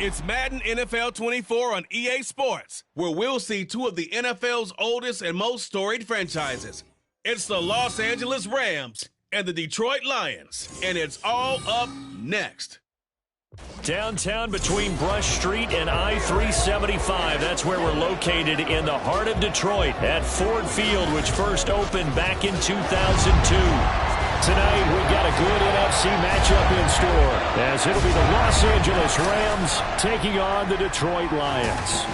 It's Madden NFL 24 on EA Sports, where we'll see two of the NFL's oldest and most storied franchises. It's the Los Angeles Rams and the Detroit Lions, and it's all up next. Downtown between Brush Street and I-375. That's where we're located in the heart of Detroit at Ford Field, which first opened back in 2002. Tonight, we've got a good NFC matchup in store, as it'll be the Los Angeles Rams taking on the Detroit Lions.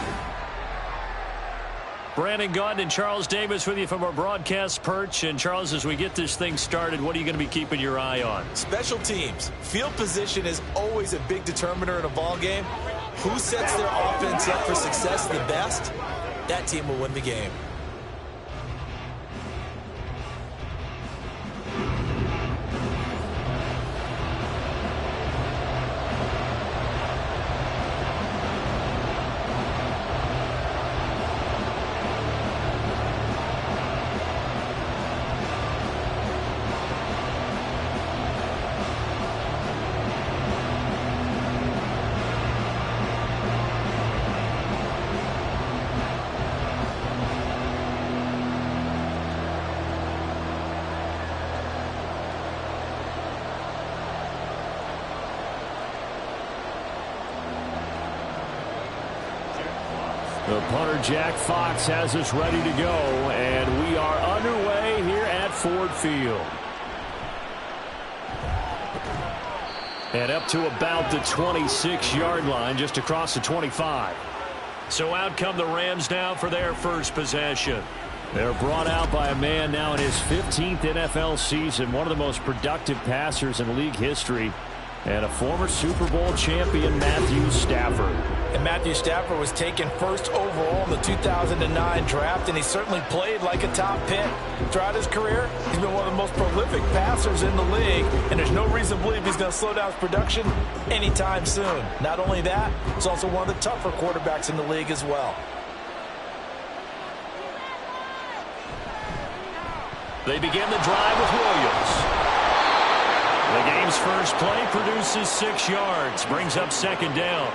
Brandon Gaudin and Charles Davis with you from our broadcast perch. And, Charles, as we get this thing started, what are you going to be keeping your eye on? Special teams. Field position is always a big determiner in a ball game. Who sets their offense up for success the best, that team will win the game. The punter, Jack Fox, has us ready to go, and we are underway here at Ford Field. And up to about the 26-yard line, just across the 25. So out come the Rams now for their first possession. They're brought out by a man now in his 15th NFL season, one of the most productive passers in league history, and a former Super Bowl champion, Matthew Stafford. And Matthew Stafford was taken first overall in the 2009 draft, and he certainly played like a top pick. Throughout his career, he's been one of the most prolific passers in the league, and there's no reason to believe he's going to slow down his production anytime soon. Not only that, he's also one of the tougher quarterbacks in the league as well. They begin the drive with Williams. The game's first play produces 6 yards, brings up second down.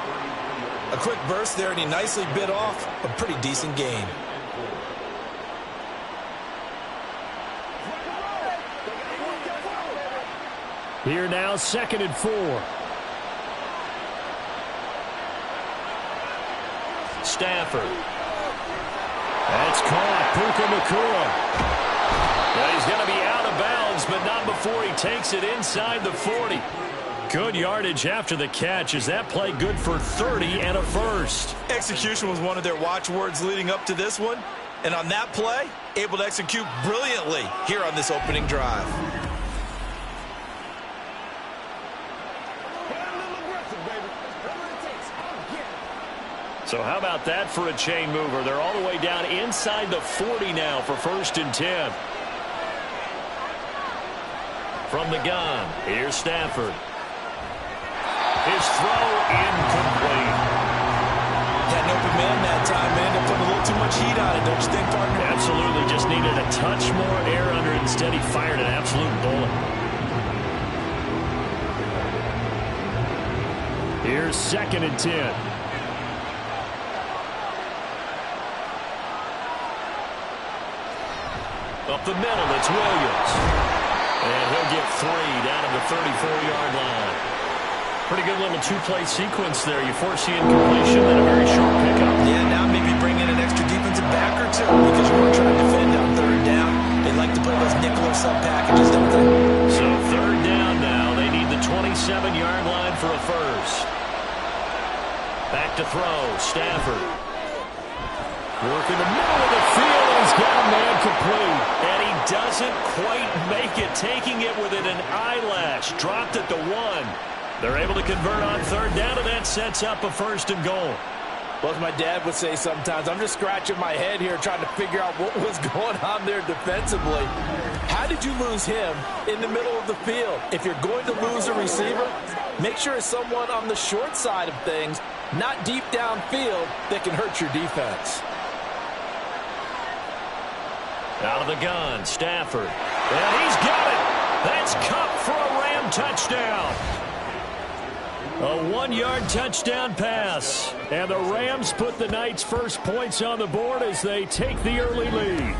A quick burst there, and he nicely bit off a pretty decent gain. Here now, 2nd and 4. Stafford. That's caught. Puka Nacua. Well, he's going to be out of bounds, but not before he takes it inside the 40. Good yardage after the catch. Is that play good for 30 and a first? Execution was one of their watchwords leading up to this one. And on that play, able to execute brilliantly here on this opening drive. So how about that for a chain mover? They're all the way down inside the 40 now for 1st and 10. From the gun, here's Stafford. His throw incomplete. Had an open man that time, man. They put a little too much heat on it, don't you think, partner? Absolutely. Just needed a touch more air under it. Instead, he fired an absolute bullet. Here's 2nd and 10. Up the middle, it's Williams. And he'll get 3 down at the 34-yard line. Pretty good little two-play sequence there. You foresee incompletion, then a very short pickup. Yeah, now maybe bring in an extra defensive back or two because you weren't trying to defend on 3rd down. They like to play those nickel or sub packages, don't they? So 3rd down now. They need the 27-yard line for a first. Back to throw. Stafford. Working the middle of the field. He's got a man complete. And he doesn't quite make it. Taking it within an eyelash. Dropped at the 1. They're able to convert on 3rd down, and that sets up a 1st and goal. Well, as my dad would say sometimes, I'm just scratching my head here trying to figure out what was going on there defensively. How did you lose him in the middle of the field? If you're going to lose a receiver, make sure it's someone on the short side of things, not deep downfield, that can hurt your defense. Out of the gun, Stafford. And he's got it. That's Cup for a Ram touchdown. A 1-yard touchdown pass. And the Rams put the Knights' first points on the board as they take the early lead.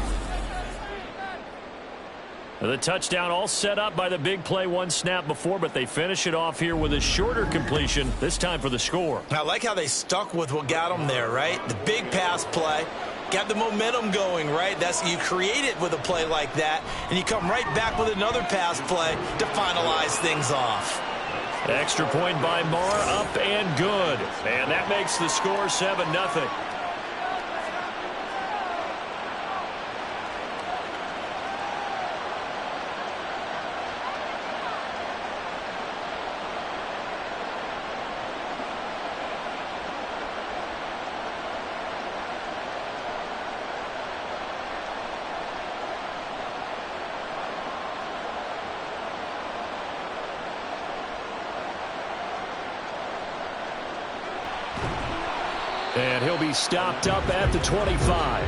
The touchdown all set up by the big play one snap before, but they finish it off here with a shorter completion, this time for the score. I like how they stuck with what got them there, right? The big pass play. Got the momentum going, right? You create it with a play like that, and you come right back with another pass play to finalize things off. Extra point by Marr, up and good. And that makes the score 7-0. And he'll be stopped up at the 25.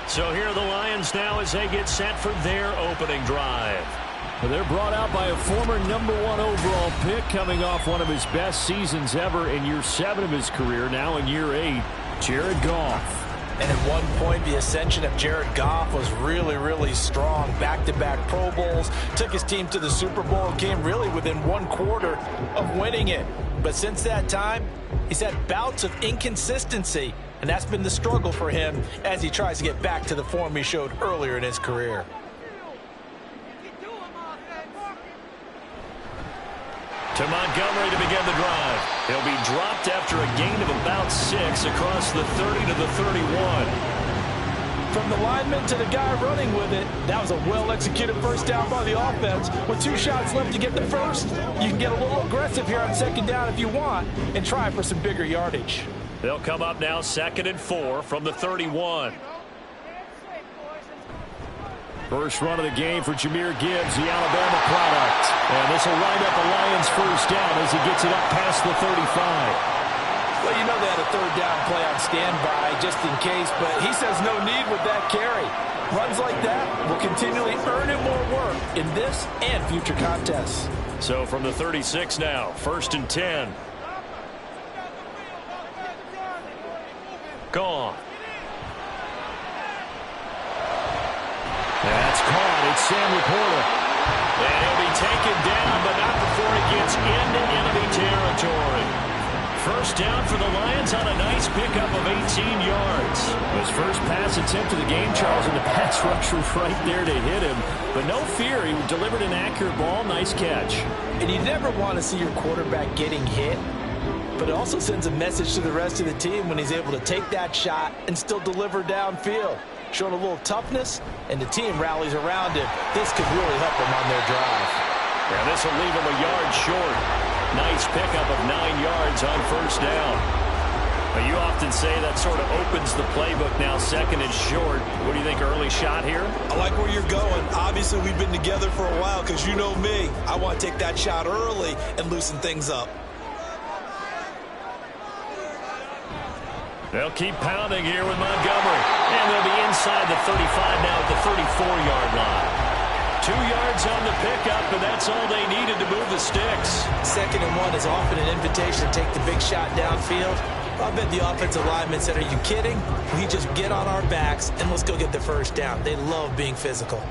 So here are the Lions now as they get set for their opening drive. Well, they're brought out by a former #1 overall pick coming off one of his best seasons ever in year 7 of his career, now in year 8, Jared Goff. And at one point, the ascension of Jared Goff was really, really strong. Back-to-back Pro Bowls, took his team to the Super Bowl, and came really within 1/4 of winning it. But since that time, he's had bouts of inconsistency, and that's been the struggle for him as he tries to get back to the form he showed earlier in his career. To Montgomery to begin the drive. He'll be dropped after a gain of about 6 across the 30 to the 31. From the lineman to the guy running with it, that was a well-executed first down by the offense. With 2 shots left to get the first, you can get a little aggressive here on second down if you want and try for some bigger yardage. They'll come up now 2nd and 4 from the 31. First run of the game for Jahmyr Gibbs, the Alabama product. And this will wind up the Lions' first down as he gets it up past the 35. Well, you know they had a third down play on standby just in case, but he says no need with that carry. Runs like that will continually earn him more work in this and future contests. So from the 36 now, 1st and 10. Gone. That's caught. It's Sam Laporta. And he'll be taken down, but not before he gets into enemy territory. First down for the Lions on a nice pickup of 18 yards. His first pass attempt of the game, Charles, and the pass rush was right there to hit him. But no fear, he delivered an accurate ball. Nice catch. And you never want to see your quarterback getting hit, but it also sends a message to the rest of the team when he's able to take that shot and still deliver downfield. Showing a little toughness, and the team rallies around him. This could really help them on their drive. Yeah, this will leave him a yard short. Nice pickup of 9 yards on first down. But you often say that sort of opens the playbook now, 2nd and short. What do you think, early shot here? I like where you're going. Obviously, we've been together for a while because you know me. I want to take that shot early and loosen things up. They'll keep pounding here with Montgomery. And they'll be inside the 35 now at the 34-yard line. 2 yards on the pickup, and that's all they needed to move the sticks. 2nd and 1 is often an invitation to take the big shot downfield. I bet the offensive linemen said, are you kidding? We just get on our backs, and let's go get the first down. They love being physical.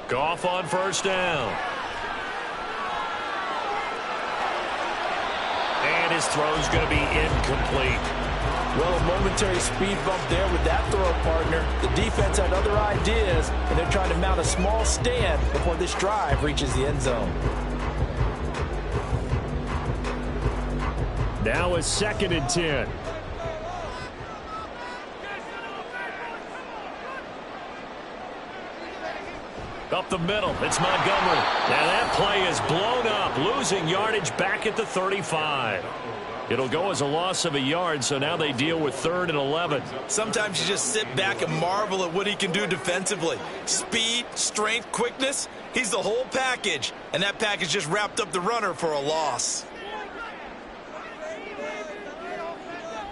Goff on first down. And his throw's going to be incomplete. Well, a momentary speed bump there with that throw partner. The defense had other ideas, and they're trying to mount a small stand before this drive reaches the end zone. Now it's 2nd and 10. Up the middle, it's Montgomery. Now that play is blown up, losing yardage back at the 35. It'll go as a loss of a yard, so now they deal with 3rd and 11. Sometimes you just sit back and marvel at what he can do defensively. Speed, strength, quickness, he's the whole package. And that package just wrapped up the runner for a loss.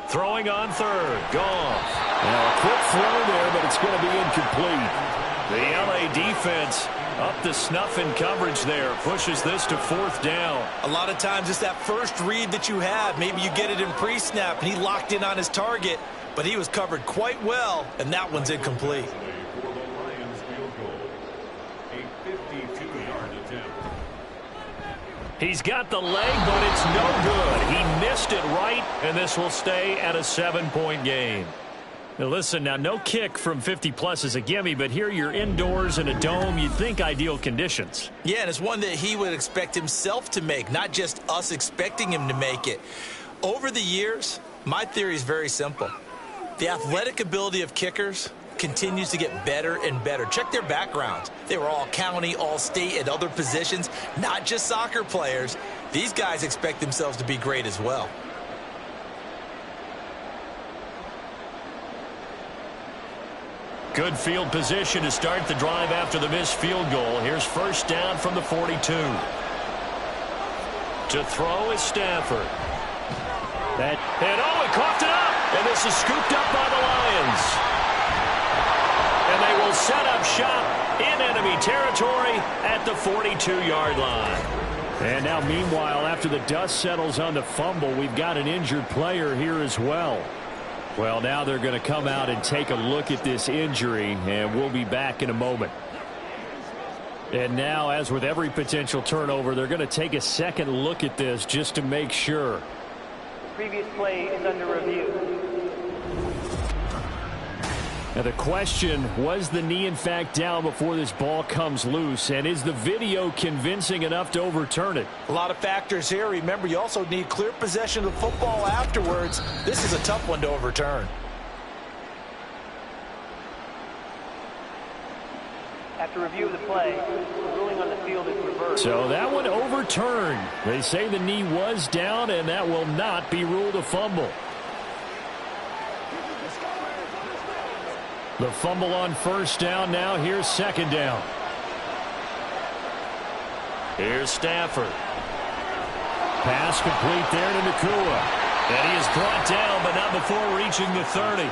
Throwing on 3rd, Goff. Now a quick throw there, but it's going to be incomplete. The LA defense up to snuff in coverage there. Pushes this to 4th down. A lot of times it's that first read that you have. Maybe you get it in pre-snap, and he locked in on his target, but he was covered quite well, and that one's incomplete. He's got the leg, but it's no good. He missed it right, and this will stay at a 7-point game. Now listen, now no kick from 50-plus is a gimme, but here you're indoors in a dome. You'd think ideal conditions. Yeah, and it's one that he would expect himself to make, not just us expecting him to make it. Over the years, my theory is very simple. The athletic ability of kickers continues to get better and better. Check their backgrounds. They were all county, all state, at other positions, not just soccer players. These guys expect themselves to be great as well. Good field position to start the drive after the missed field goal. Here's 1st down from the 42. To throw is Stafford. And he coughed it up. And this is scooped up by the Lions. And they will set up shop in enemy territory at the 42-yard line. And now, meanwhile, after the dust settles on the fumble, we've got an injured player here as well. Well, now they're going to come out and take a look at this injury, and we'll be back in a moment. And now, as with every potential turnover, they're going to take a second look at this just to make sure. Previous play is under review. Now the question, was the knee in fact down before this ball comes loose, and is the video convincing enough to overturn it? A lot of factors here. Remember, you also need clear possession of the football afterwards. This is a tough one to overturn. After review of the play, the ruling on the field is reversed. So that one overturned. They say the knee was down, and that will not be ruled a fumble. The fumble on 1st down. Now here's 2nd down. Here's Stafford. Pass complete there to Nakua. And he is brought down, but not before reaching the 30.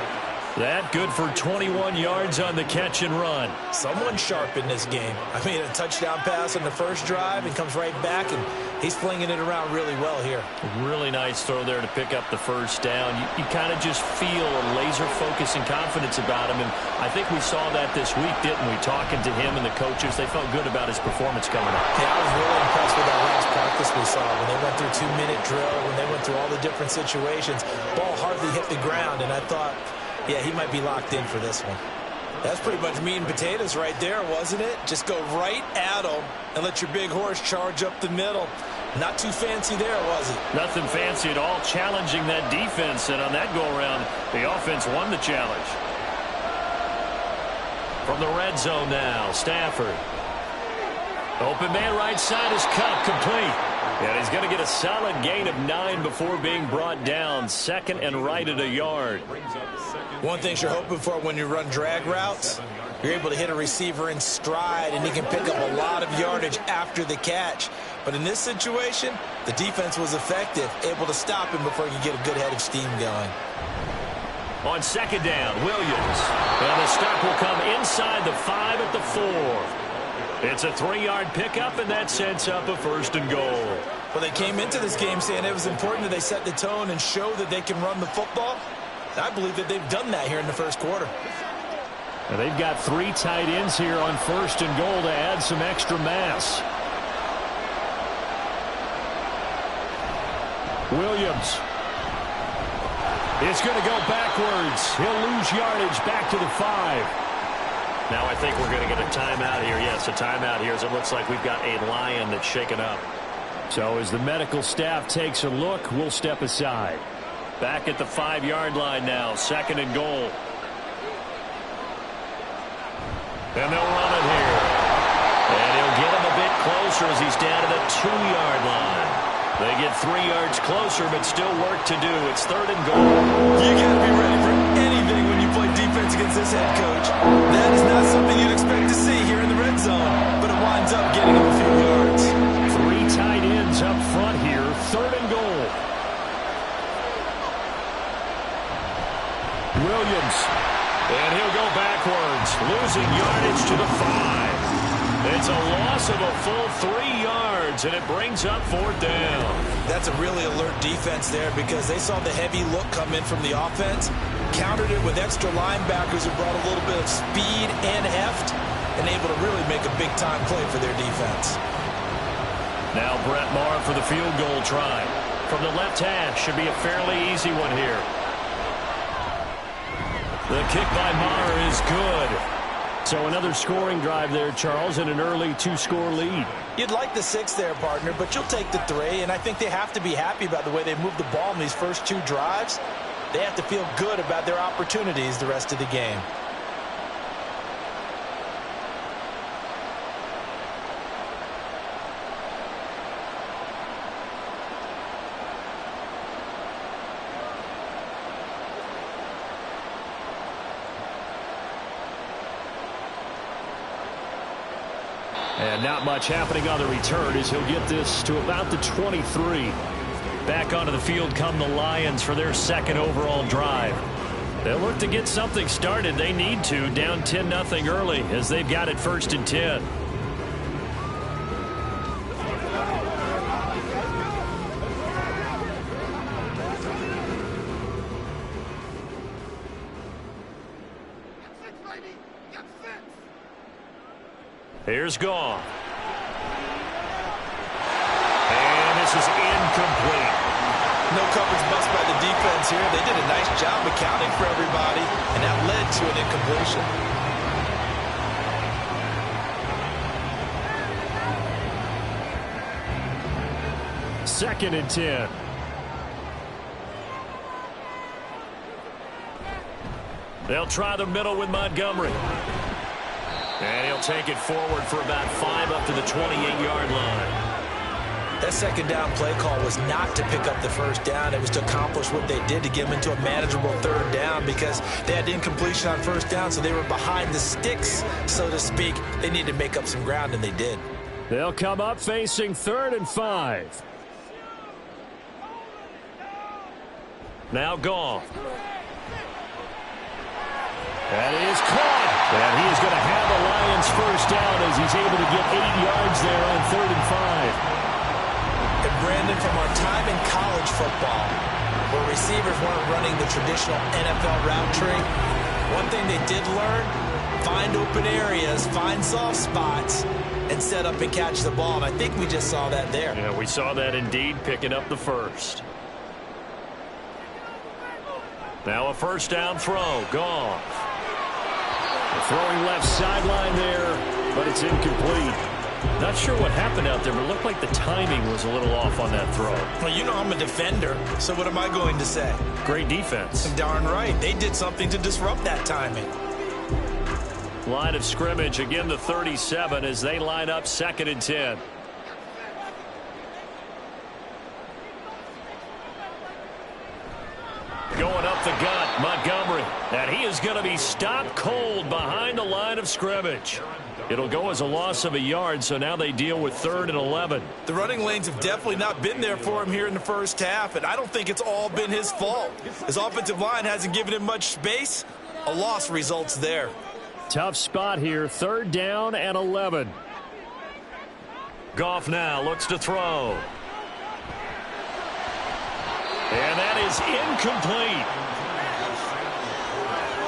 That good for 21 yards on the catch and run. Someone sharp in this game. I mean, a touchdown pass on the first drive and comes right back, and he's flinging it around really well here. Really nice throw there to pick up the 1st down. You kind of just feel a laser focus and confidence about him, and I think we saw that this week, didn't we? Talking to him and the coaches, they felt good about his performance coming up. Yeah, I was really impressed with that last practice we saw when they went through 2-minute drill, when they went through all the different situations. Ball hardly hit the ground, and I thought, yeah, he might be locked in for this one. That's pretty much meat and potatoes right there, wasn't it? Just go right at him and let your big horse charge up the middle. Not too fancy there, was it? Nothing fancy at all, challenging that defense, and on that go-around, the offense won the challenge. From the red zone now, Stafford. Open man right side is cut, complete. And he's going to get a solid gain of 9 before being brought down. 2nd and right at a yard. One thing you're hoping for when you run drag routes, you're able to hit a receiver in stride, and he can pick up a lot of yardage after the catch. But in this situation, the defense was effective, able to stop him before he could get a good head of steam going. On 2nd down, Williams. And the stop will come inside the 5 at the 4. It's a 3-yard pickup, and that sets up a 1st and goal. Well, they came into this game saying it was important that they set the tone and show that they can run the football. I believe that they've done that here in the 1st quarter. Now they've got 3 tight ends here on 1st and goal to add some extra mass. Williams. It's going to go backwards. He'll lose yardage back to the 5. Now I think we're going to get a timeout here. Yes, a timeout here as it looks like we've got a Lion that's shaken up. So as the medical staff takes a look, we'll step aside. Back at the 5-yard line now, 2nd and goal. And they'll run it here. And he'll get him a bit closer as he's down to the 2-yard line. They get 3 yards closer, but still work to do. It's 3rd and goal. You got to be ready for anything when you play defense against this head coach. That is not something you'd expect to see here in the red zone, but it winds up getting him a few yards. 3 tight ends up front here, 3rd and goal. Williams. And he'll go backwards, losing yardage to the 5. It's a loss of a full 3 yards, and it brings up 4th down. That's a really alert defense there because they saw the heavy look come in from the offense, countered it with extra linebackers who brought a little bit of speed and heft, and able to really make a big-time play for their defense. Now Brett Maher for the field goal try. From the left hash, should be a fairly easy one here. The kick by Maher is good. So another scoring drive there, Charles, and an early 2-score lead. You'd like the 6 there, partner, but you'll take the 3, and I think they have to be happy about the way they moved the ball in these first 2 drives. They have to feel good about their opportunities the rest of the game. And not much happening on the return as he'll get this to about the 23. Back onto the field come the Lions for their 2nd overall drive. They'll look to get something started. They need to, down 10-0 early as they've got it 1st and 10. Here's Goff. And this is incomplete. No coverage bust by the defense here. They did a nice job accounting for everybody, and that led to an incompletion. 2nd and 10. They'll try the middle with Montgomery. And he'll take it forward for about 5 up to the 28-yard line. That 2nd down play call was not to pick up the 1st down. It was to accomplish what they did to get them into a manageable 3rd down because they had incompletion on 1st down, so they were behind the sticks, so to speak. They needed to make up some ground, and they did. They'll come up facing 3rd and 5. Now Goff. That is caught. And he is going to have the Lions 1st down as he's able to get 8 yards there on 3rd and 5. And Brandon, from our time in college football, where receivers weren't running the traditional NFL route tree, one thing they did learn, find open areas, find soft spots, and set up and catch the ball. And I think we just saw that there. Yeah, we saw that indeed, picking up the 1st. Now a 1st down throw. Goff. Throwing left sideline there, but it's incomplete. Not sure what happened out there, but it looked like the timing was a little off on that throw. Well, you know I'm a defender, so what am I going to say? Great defense. Darn right. They did something to disrupt that timing. Line of scrimmage, again the 37 as they line up 2nd and 10. Going up the gut, Montgomery. And he is going to be stopped cold behind the line of scrimmage. It'll go as a loss of a yard, so now they deal with 3rd and 11. The running lanes have definitely not been there for him here in the 1st half, and I don't think it's all been his fault. His offensive line hasn't given him much space. A loss results there. Tough spot here, 3rd down and 11. Goff now looks to throw. And that is incomplete.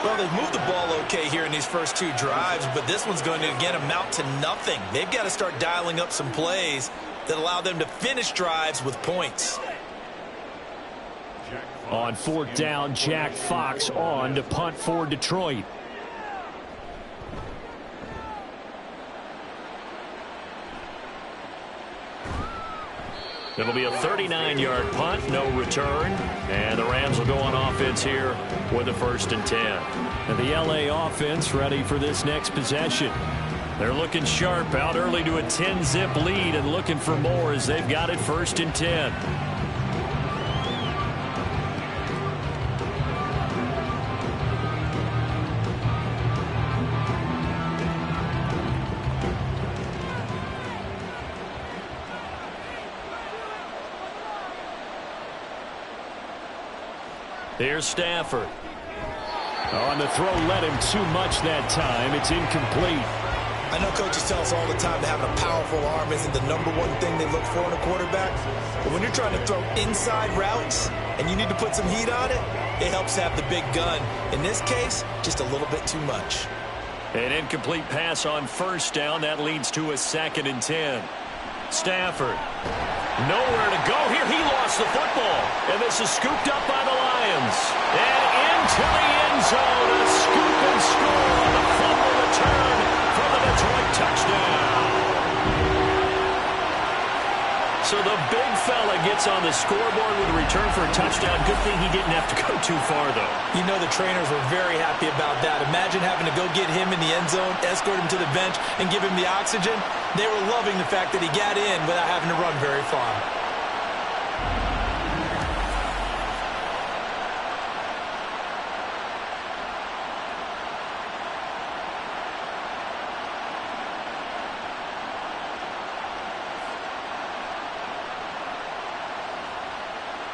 Well, they've moved the ball okay here in these first 2 drives, but this one's going to, again, amount to nothing. They've got to start dialing up some plays that allow them to finish drives with points. On 4th down, Jack Fox on to punt for Detroit. It'll be a 39-yard punt, no return. And the Rams will go on offense here with a 1st and 10. And the LA offense ready for this next possession. They're looking sharp, out early to a 10-zip lead and looking for more as they've got it 1st and 10. Here's Stafford. On the throw, led him too much that time. It's incomplete. I know coaches tell us all the time that having a powerful arm isn't the number one thing they look for in a quarterback. But when you're trying to throw inside routes and you need to put some heat on it, it helps to have the big gun. In this case, just a little bit too much. An incomplete pass on first down. That leads to a 2nd and 10. Stafford. Nowhere to go here. He lost the football. And this is scooped up by the Lions. And into the end zone. A scoop and score on the fumble return for the Detroit touchdown. So the big fella gets on the scoreboard with a return for a touchdown. Good thing he didn't have to go too far, though. You know the trainers were very happy about that. Imagine having to go get him in the end zone, escort him to the bench, and give him the oxygen. They were loving the fact that he got in without having to run very far.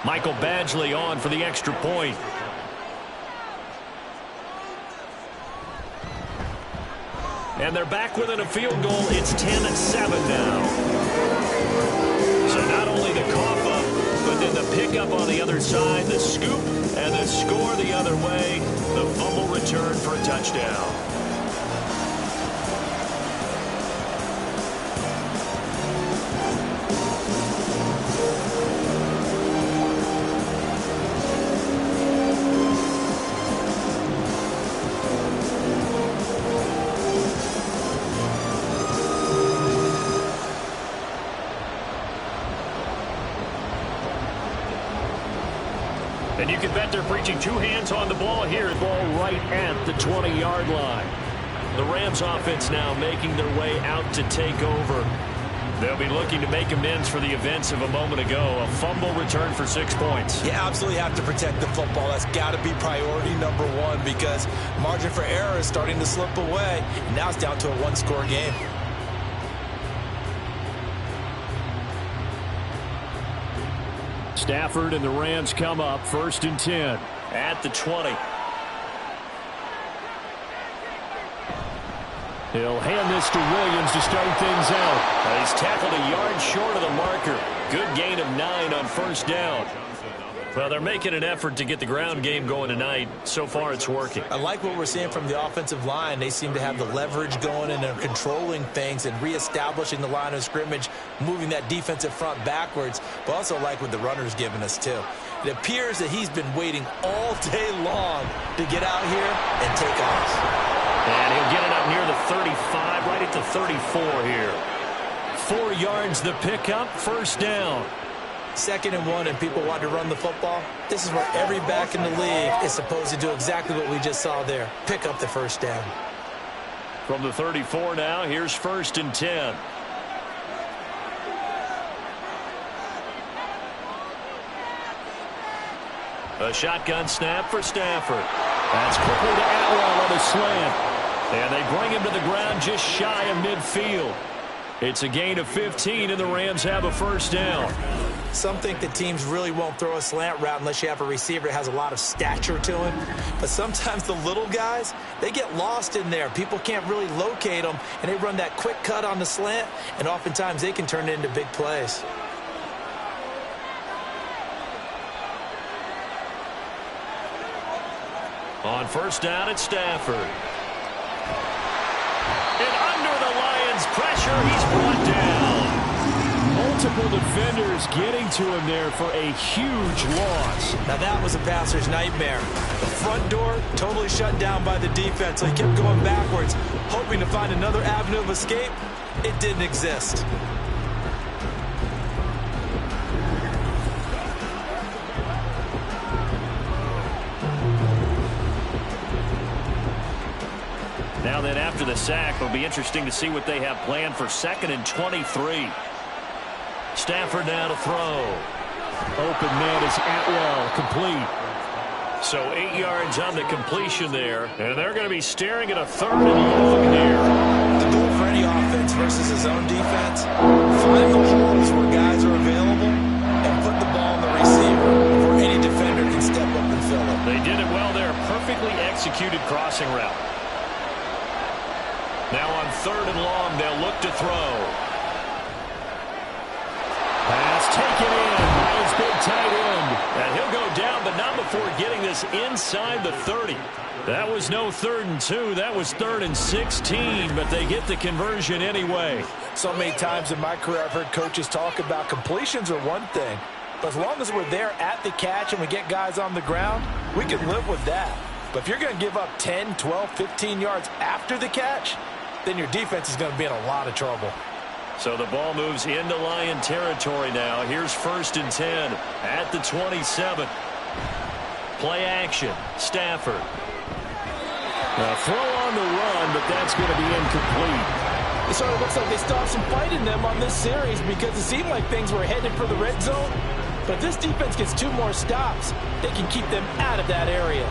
Michael Badgley on for the extra point. And they're back within a field goal. It's 10-7 now. So not only the cough up, but then the pickup on the other side, the scoop, and the score the other way. The fumble return for a touchdown. And you can bet they're preaching two hands on the ball here. Ball right at the 20-yard line. The Rams offense now making their way out to take over. They'll be looking to make amends for the events of a moment ago. A fumble return for 6 points. You absolutely have to protect the football. That's got to be priority number one because margin for error is starting to slip away. And now it's down to a one-score game. Stafford and the Rams come up 1st and 10 at the 20. He'll hand this to Williams to start things out. He's tackled a yard short of the marker. Good gain of 9 on 1st down. Well, they're making an effort to get the ground game going tonight. So far, it's working. I like what we're seeing from the offensive line. They seem to have the leverage going, and they're controlling things and reestablishing the line of scrimmage, moving that defensive front backwards, but also like what the runner's giving us, too. It appears that he's been waiting all day long to get out here and take off. And he'll get it up near the 35, right at the 34 here. 4 yards the pickup, 1st down. 2nd and 1, and people want to run the football. This is where every back in the league is supposed to do exactly what we just saw there. Pick up the 1st down. From the 34 now, here's 1st and 10. A shotgun snap for Stafford. That's quickly to Atwell on a slant. And they bring him to the ground just shy of midfield. It's a gain of 15, and the Rams have a 1st down. Some think that teams really won't throw a slant route unless you have a receiver that has a lot of stature to him. But sometimes the little guys, they get lost in there. People can't really locate them, and they run that quick cut on the slant, and oftentimes they can turn it into big plays. On 1st down, it's Stafford. And under the Lions' pressure, he's brought down. Multiple defenders getting to him there for a huge loss. Now that was a passer's nightmare. The front door totally shut down by the defense, so he kept going backwards, hoping to find another avenue of escape. It didn't exist. Now then, after the sack, it'll be interesting to see what they have planned for 2nd and 23. Stafford now to throw. Open man is Atwell, complete. So 8 yards on the completion there, and they're going to be staring at a 3rd and 11 here. The goal for any offense versus his own defense, find the holes where guys are available and put the ball in the receiver before any defender can step up and fill it. They did it well there. Perfectly executed crossing route. Now on 3rd and long, they'll look to throw. Pass taken in by his big tight end. And he'll go down, but not before getting this inside the 30. That was no 3rd and 2. That was 3rd and 16, but they get the conversion anyway. So many times in my career, I've heard coaches talk about completions are one thing. But as long as we're there at the catch and we get guys on the ground, we can live with that. But if you're going to give up 10, 12, 15 yards after the catch, then your defense is going to be in a lot of trouble. So the ball moves into Lion territory now. Here's 1st and 10 at the 27. Play action. Stafford. A throw on the run, but that's going to be incomplete. It sort of looks like they still have some fight in them on this series because it seemed like things were headed for the red zone. But if this defense gets 2 more stops, they can keep them out of that area.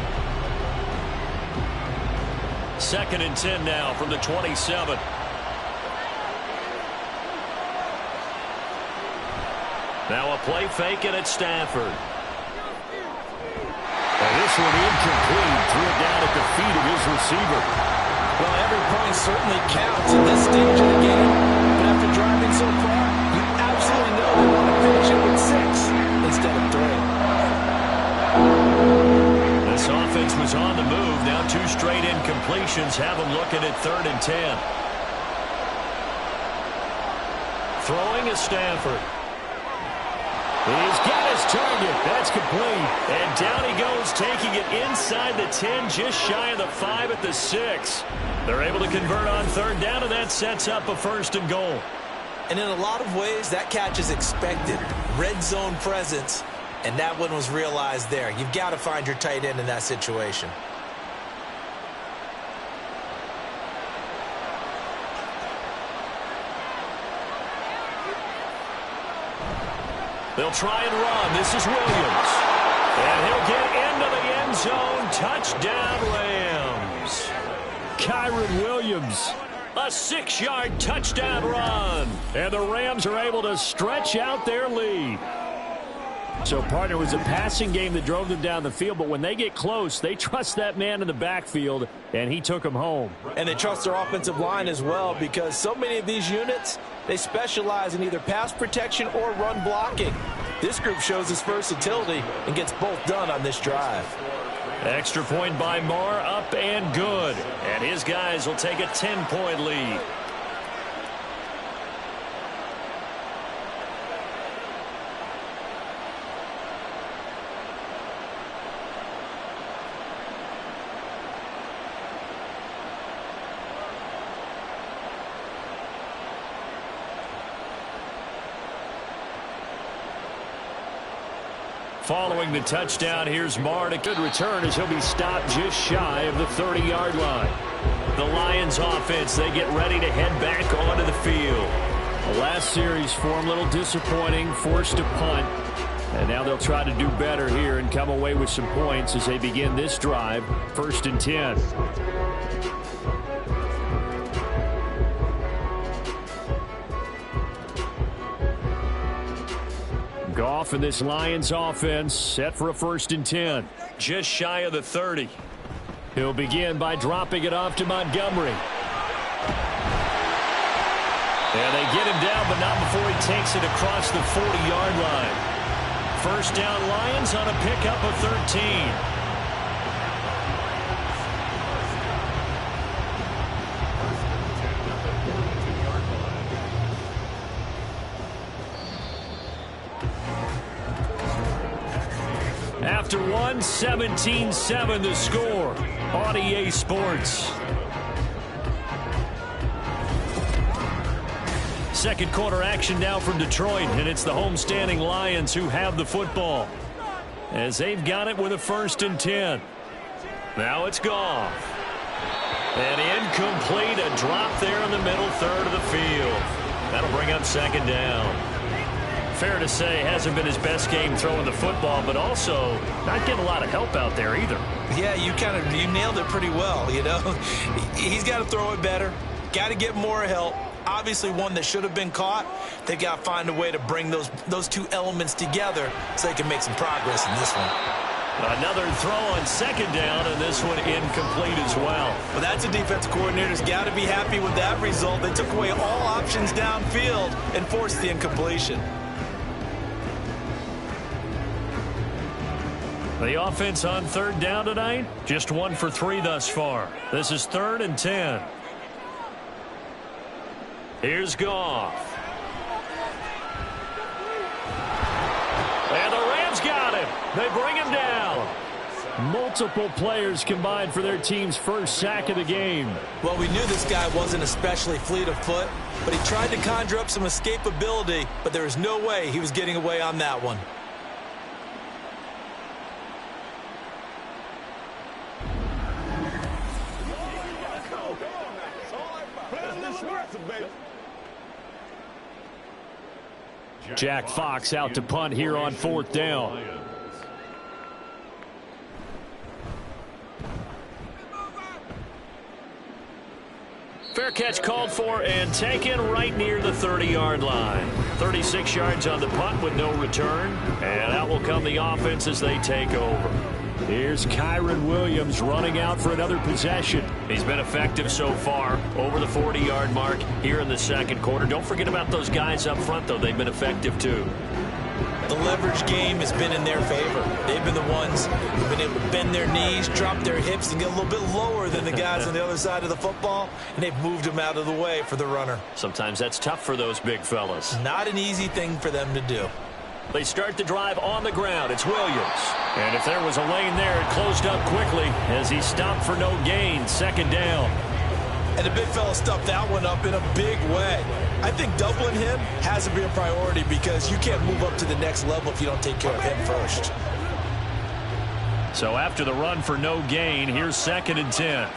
2nd and 10 now from the 27. Now a play fake, and it's Stafford. And this one incomplete. Threw it down at the feet of his receiver. Well, every point certainly counts at this stage of the game. But after driving so far, you absolutely know they want to finish it with 6 instead of 3. This offense was on the move. Now 2 straight incompletions have them looking at 3rd and 10. Throwing is Stafford. He's got his target. That's complete. And down he goes, taking it inside the 10, just shy of the 5 at the 6. They're able to convert on 3rd down, and that sets up a 1st and goal. And in a lot of ways, that catch is expected. Red zone presence, and that one was realized there. You've got to find your tight end in that situation. They'll try and run. This is Williams. And he'll get into the end zone. Touchdown, Rams. Kyron Williams. A 6-yard touchdown run. And the Rams are able to stretch out their lead. So, partner, it was a passing game that drove them down the field, but when they get close, they trust that man in the backfield, and he took them home. And they trust their offensive line as well, because so many of these units, they specialize in either pass protection or run blocking. This group shows its versatility and gets both done on this drive. Extra point by Marr, up and good. And his guys will take a 10-point lead. Following the touchdown, here's Marr. A good return as he'll be stopped just shy of the 30-yard line. The Lions offense, they get ready to head back onto the field. The last series for them, a little disappointing, forced to punt. And now they'll try to do better here and come away with some points as they begin this drive, 1st and 10. Goff and this Lions offense set for a 1st and 10. Just shy of the 30. He'll begin by dropping it off to Montgomery. And they get him down, but not before he takes it across the 40-yard line. 1st down Lions on a pickup of 13. After 17-7 the score on EA Sports. Second quarter action now from Detroit, and it's the homestanding Lions who have the football as they've got it with a 1st and 10. Now it's Goff. And incomplete, a drop there in the middle 3rd of the field. That'll bring up 2nd down. Fair to say, hasn't been his best game throwing the football, but also not getting a lot of help out there either. Yeah, you nailed it pretty well, you know. He's got to throw it better, got to get more help. Obviously one that should have been caught. They've got to find a way to bring those 2 elements together so they can make some progress in this one. Another throw on second down, and this one incomplete as well. Well, that's a defense coordinator's got to be happy with that result. They took away all options downfield and forced the incompletion. The offense on third down tonight, just 1 for 3 thus far. This is 3rd and 10. Here's Goff. And the Rams got him. They bring him down. Multiple players combined for their team's first sack of the game. Well, we knew this guy wasn't especially fleet of foot, but he tried to conjure up some escapability, but there was no way he was getting away on that one. Jack Fox out to punt here on 4th down. Fair catch called for and taken right near the 30-yard line. 36 yards on the punt with no return. And out will come the offense as they take over. Here's Kyron Williams running out for another possession. He's been effective so far, over the 40-yard mark here in the second quarter. Don't forget about those guys up front, though. They've been effective, too. The leverage game has been in their favor. They've been the ones who've been able to bend their knees, drop their hips, and get a little bit lower than the guys on the other side of the football, and they've moved them out of the way for the runner. Sometimes that's tough for those big fellas. Not an easy thing for them to do. They start the drive on the ground. It's Williams. And if there was a lane there, it closed up quickly as he stopped for no gain. 2nd down. And the big fella stuffed that one up in a big way. I think doubling him has to be a priority because you can't move up to the next level if you don't take care of him first. So after the run for no gain, here's 2nd and 10.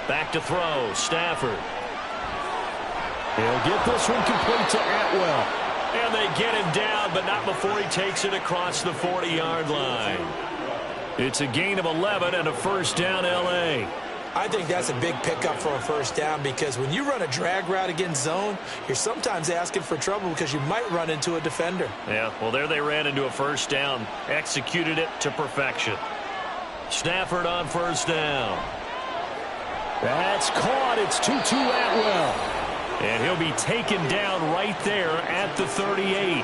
Back to throw. Stafford. He'll get this one complete to Atwell. And they get him down, but not before he takes it across the 40-yard line. It's a gain of 11 and a first down, L.A. I think that's a big pickup for a first down because when you run a drag route against zone, you're sometimes asking for trouble because you might run into a defender. Yeah, well, there they ran into a first down. Executed it to perfection. Stafford on first down. That's caught. It's 2-2 Atwell. And he'll be taken down right there at the 38.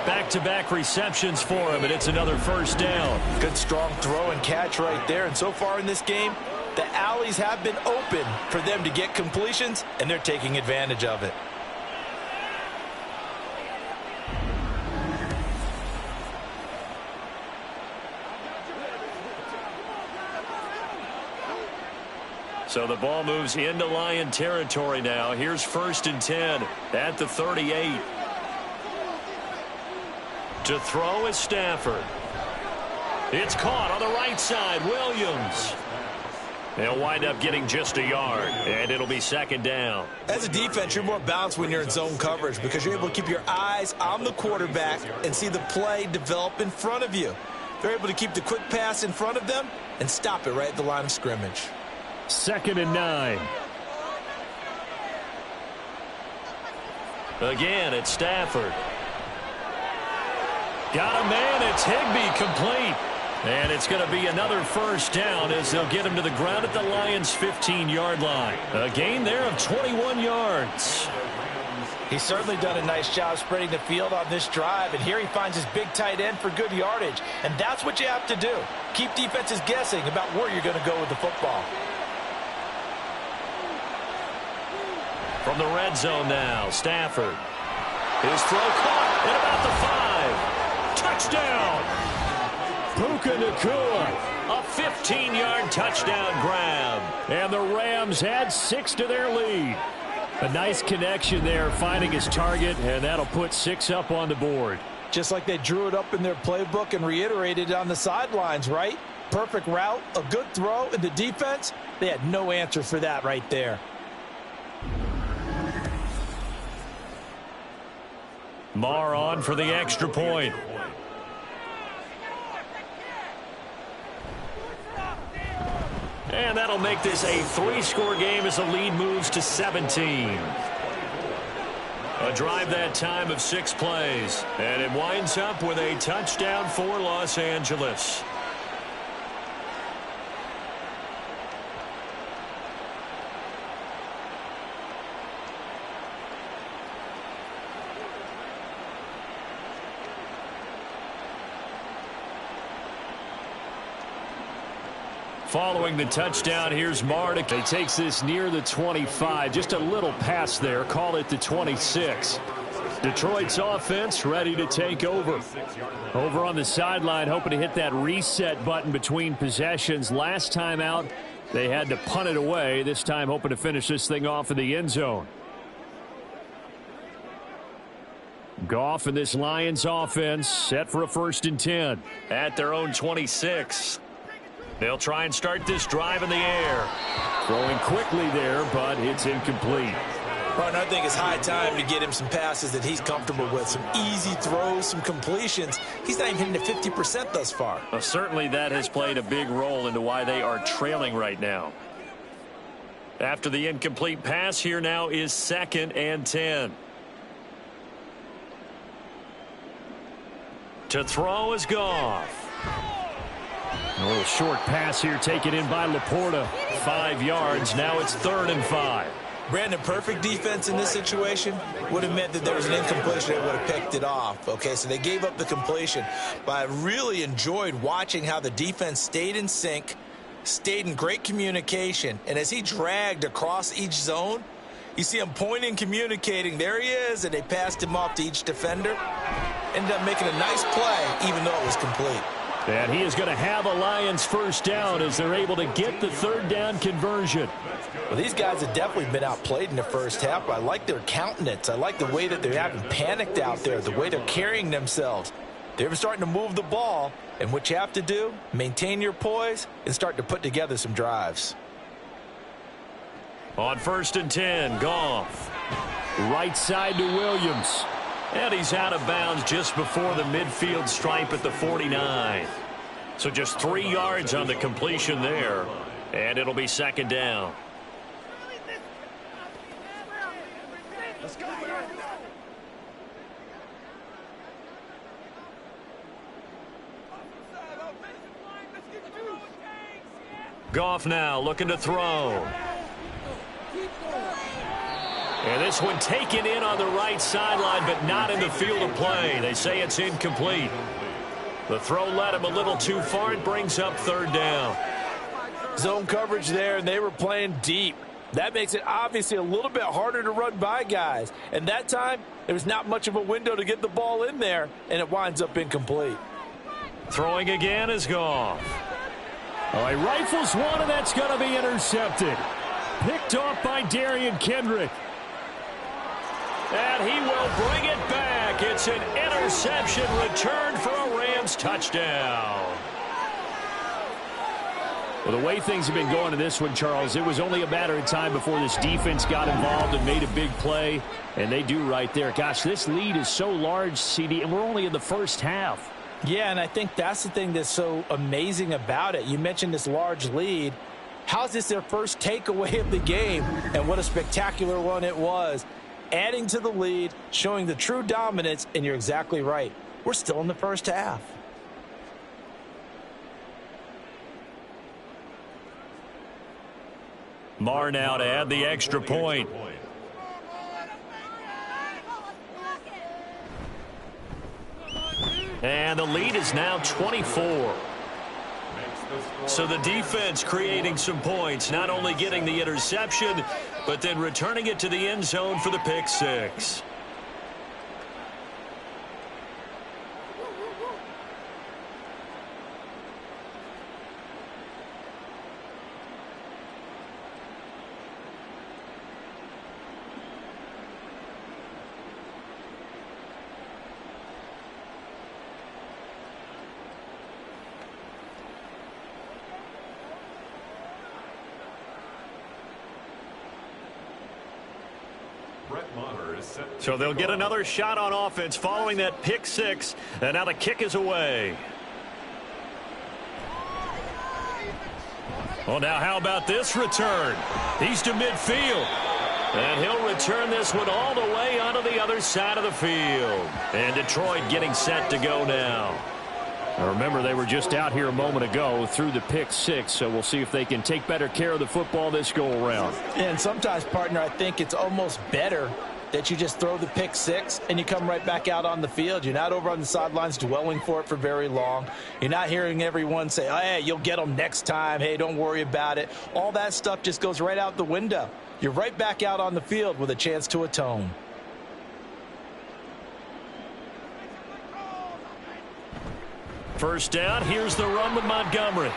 Back-to-back receptions for him, and it's another first down. Good strong throw and catch right there. And so far in this game, the alleys have been open for them to get completions, and they're taking advantage of it. So the ball moves into Lion territory now. Here's 1st and 10 at the 38. To throw is Stafford. It's caught on the right side. Williams. They'll wind up getting just a yard, and it'll be 2nd down. As a defense, you're more balanced when you're in zone coverage because you're able to keep your eyes on the quarterback and see the play develop in front of you. They're able to keep the quick pass in front of them and stop it right at the line of scrimmage. 2nd and 9. Again, it's Stafford. Got a man. It's Higbee complete. And it's going to be another first down as they'll get him to the ground at the Lions' 15-yard line. A gain there of 21 yards. He's certainly done a nice job spreading the field on this drive, and here he finds his big tight end for good yardage. And that's what you have to do. Keep defenses guessing about where you're going to go with the football. From the red zone now, Stafford. His throw caught at about the 5. Touchdown! Puka Nacua, a 15-yard touchdown grab. And the Rams add 6 to their lead. A nice connection there, finding his target, and that'll put 6 up on the board. Just like they drew it up in their playbook and reiterated it on the sidelines, right? Perfect route, a good throw, and the defense, they had no answer for that right there. Marr on for the extra point. And that'll make this a 3-score game as the lead moves to 17. A drive that time of 6 plays. And it winds up with a touchdown for Los Angeles. Following the touchdown, here's Mardick. He takes this near the 25. Just a little pass there. Call it the 26. Detroit's offense ready to take over. Over on the sideline, hoping to hit that reset button between possessions. Last time out, they had to punt it away. This time, hoping to finish this thing off in the end zone. Goff and this Lions offense set for a 1st and 10. At their own 26. They'll try and start this drive in the air. Throwing quickly there, but it's incomplete. Well, I think it's high time to get him some passes that he's comfortable with. Some easy throws, some completions. He's not even hitting the 50% thus far. Well, certainly that has played a big role into why they are trailing right now. After the incomplete pass, here now is 2nd and 10. To throw is Goff. A little short pass here taken in by Laporta. 5 yards. Now it's 3rd and 5. Brandon, perfect defense in this situation would have meant that there was an incompletion that would have picked it off. Okay, so they gave up the completion. But I really enjoyed watching how the defense stayed in sync, stayed in great communication. And as he dragged across each zone, you see him pointing, communicating. There he is, and they passed him off to each defender. Ended up making a nice play, even though it was complete. And he is going to have a Lions 1st down as they're able to get the 3rd down conversion. Well, these guys have definitely been outplayed in the first half, but I like their countenance. I like the way that they haven't panicked out there, the way they're carrying themselves. They're starting to move the ball, and what you have to do, maintain your poise and start to put together some drives. On 1st and 10, Goff. Right side to Williams. And he's out of bounds just before the midfield stripe at the 49. So just 3 yards on the completion there. And it'll be 2nd down. Goff now looking to throw. And this one taken in on the right sideline, but not in the field of play. They say it's incomplete. The throw led him a little too far. It brings up 3rd down. Zone coverage there, and they were playing deep. That makes it obviously a little bit harder to run by guys. And that time, there was not much of a window to get the ball in there, and it winds up incomplete. Throwing again is Goff. Oh, he rifles one, and that's going to be intercepted. Picked off by Darian Kendrick. And he will bring it back. It's an interception returned for a Rams touchdown. Well, the way things have been going in this one, Charles, it was only a matter of time before this defense got involved and made a big play. And they do right there. Gosh, this lead is so large, CD, and we're only in the first half. Yeah, and I think that's the thing that's so amazing about it. You mentioned this large lead. How's this their first takeaway of the game? And what a spectacular one it was. Adding to the lead, showing the true dominance, and you're exactly right. We're still in the first half. Marr now to add the extra point. And the lead is now 24. So the defense creating some points, not only getting the interception, but then returning it to the end zone for the pick 6. So they'll get another shot on offense following that pick 6, and now the kick is away. Well, now how about this return? He's to midfield. And he'll return this one all the way onto the other side of the field. And Detroit getting set to go now. Now remember, they were just out here a moment ago through the pick six, so we'll see if they can take better care of the football this go-around. And sometimes, partner, I think it's almost better that you just throw the pick six and you come right back out on the field. You're not over on the sidelines dwelling for it for very long. You're not hearing everyone say, oh, hey, you'll get them next time. Hey, don't worry about it. All that stuff just goes right out the window. You're right back out on the field with a chance to atone. First down, here's the run with Montgomery.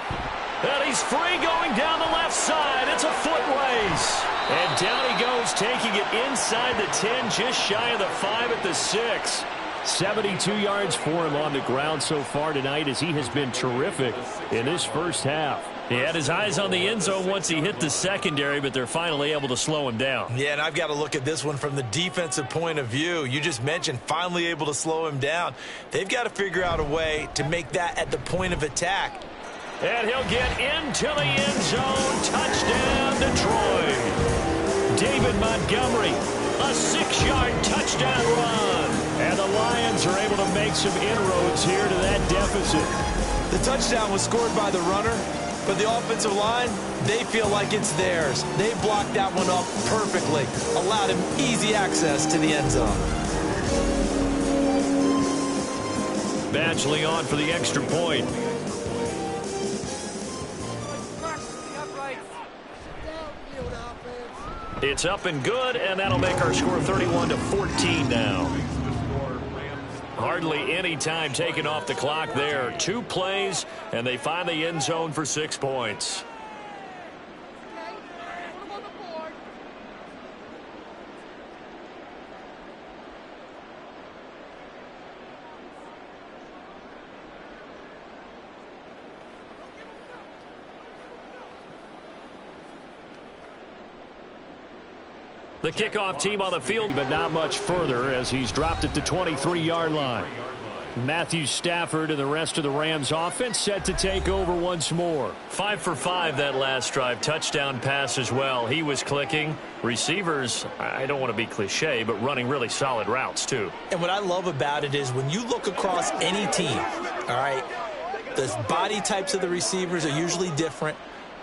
And he's free going down the left side. It's a foot race. And down he goes, taking it inside the 10, just shy of the 5 at the 6. 72 yards for him on the ground so far tonight as he has been terrific in this first half. He had his eyes on the end zone once he hit the secondary, but they're finally able to slow him down. Yeah, and I've got to look at this one from the defensive point of view. You just mentioned finally able to slow him down. They've got to figure out a way to make that at the point of attack. And he'll get into the end zone. Touchdown, Detroit. David Montgomery, a 6-yard touchdown run. And the Lions are able to make some inroads here to that deficit. The touchdown was scored by the runner, but the offensive line, they feel like it's theirs. They blocked that one up perfectly, allowed him easy access to the end zone. Badgley on for the extra point. It's up and good, and that'll make our score 31-14 now. Hardly any time taken off the clock there. 2 plays, and they find the end zone for 6 points. The kickoff team on the field, but not much further as he's dropped at the 23-yard line. Matthew Stafford and the rest of the Rams offense set to take over once more. 5 for 5 that last drive. Touchdown pass as well. He was clicking. Receivers, I don't want to be cliche, but running really solid routes too. And what I love about it is when you look across any team, all right, the body types of the receivers are usually different.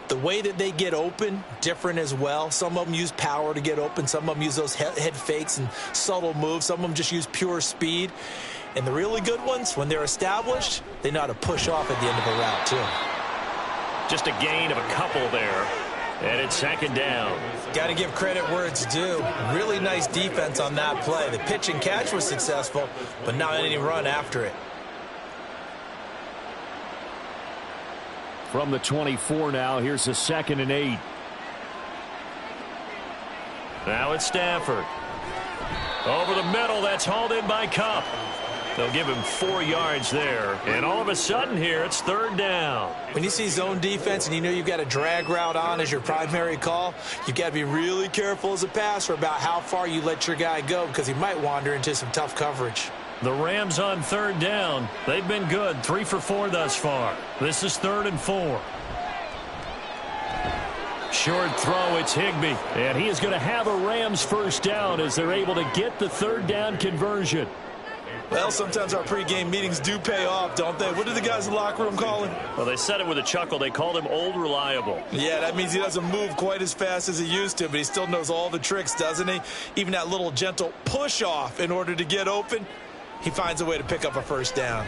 The way that they get open, different as well. Some of them use power to get open. Some of them use those head fakes and subtle moves. Some of them just use pure speed. And the really good ones, when they're established, they know how to push off at the end of a route, too. Just a gain of a couple there. And it's 2nd down. Got to give credit where it's due. Really nice defense on that play. The pitch and catch was successful, but not any run after it. From the 24 now, here's the 2nd and 8. Now it's Stafford. Over the middle, that's hauled in by Kupp. They'll give him 4 yards there. And all of a sudden here, it's 3rd down. When you see zone defense and you know you've got a drag route on as your primary call, you've got to be really careful as a passer about how far you let your guy go because he might wander into some tough coverage. The Rams on 3rd down. They've been good. 3 for 4 thus far. This is 3rd and 4. Short throw, it's Higbee. And he is going to have a Rams first down as they're able to get the 3rd down conversion. Well, sometimes our pregame meetings do pay off, don't they? What do the guys in the locker room call him? Well, they said it with a chuckle. They called him Old Reliable. Yeah, that means he doesn't move quite as fast as he used to, but he still knows all the tricks, doesn't he? Even that little gentle push-off in order to get open. He finds a way to pick up a first down.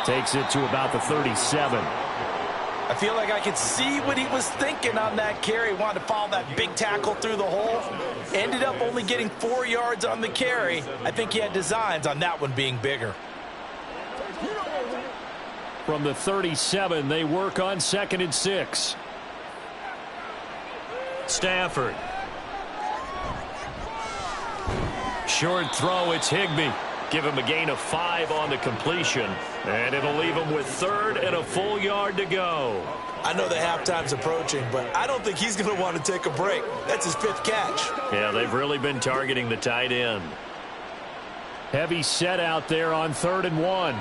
Takes it to about the 37. I feel like I could see what he was thinking on that carry. Wanted to follow that big tackle through the hole. Ended up only getting 4 yards on the carry. I think he had designs on that one being bigger. From the 37, they work on 2nd and 6. Stafford. Short throw, it's Higbee. Give him a gain of 5 on the completion. And it'll leave him with 3rd and a full yard to go. I know the halftime's approaching, but I don't think he's going to want to take a break. That's his 5th catch. Yeah, they've really been targeting the tight end. Heavy set out there on 3rd and 1.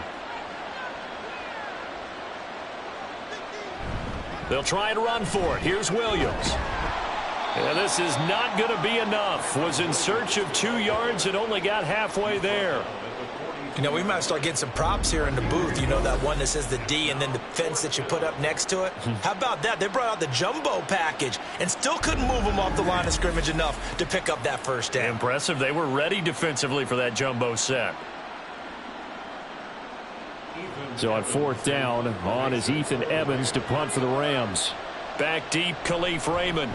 They'll try and run for it. Here's Williams. And this is not going to be enough. Was in search of 2 yards and only got halfway there. You know, we might start getting some props here in the booth. You know, that one that says the D and then the fence that you put up next to it. How about that? They brought out the jumbo package and still couldn't move them off the line of scrimmage enough to pick up that first down. Impressive. They were ready defensively for that jumbo set. So on 4th down, on is Ethan Evans to punt for the Rams. Back deep, Khalif Raymond.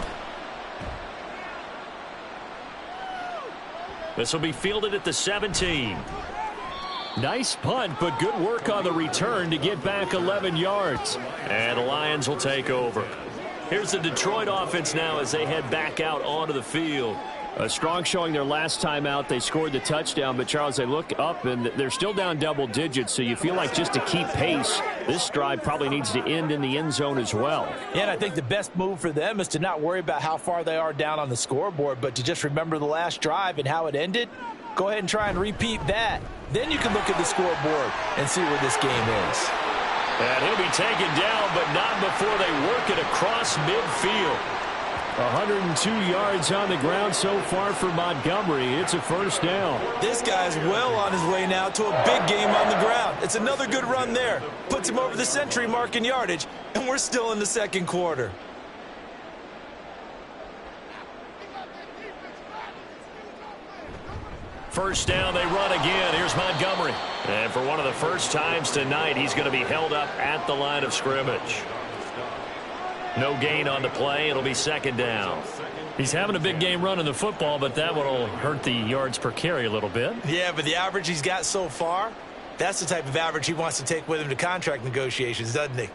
This will be fielded at the 17. Nice punt, but good work on the return to get back 11 yards. And the Lions will take over. Here's the Detroit offense now as they head back out onto the field. A strong showing their last time out. They scored the touchdown, but, Charles, they look up, and they're still down double digits, so you feel like just to keep pace, this drive probably needs to end in the end zone as well. Yeah, and I think the best move for them is to not worry about how far they are down on the scoreboard, but to just remember the last drive and how it ended. Go ahead and try and repeat that. Then you can look at the scoreboard and see where this game is. And he'll be taken down, but not before they work it across midfield. 102 yards on the ground so far for Montgomery. It's a first down. This guy's well on his way now to a big game on the ground. It's another good run there. Puts him over the century mark in yardage, and we're still in the second quarter. First down, they run again. Here's Montgomery. And for one of the first times tonight, he's going to be held up at the line of scrimmage. No gain on the play. It'll be second down. He's having a big game running the football, but that one will hurt the yards per carry a little bit. Yeah, but the average he's got so far, that's the type of average he wants to take with him to contract negotiations, doesn't he?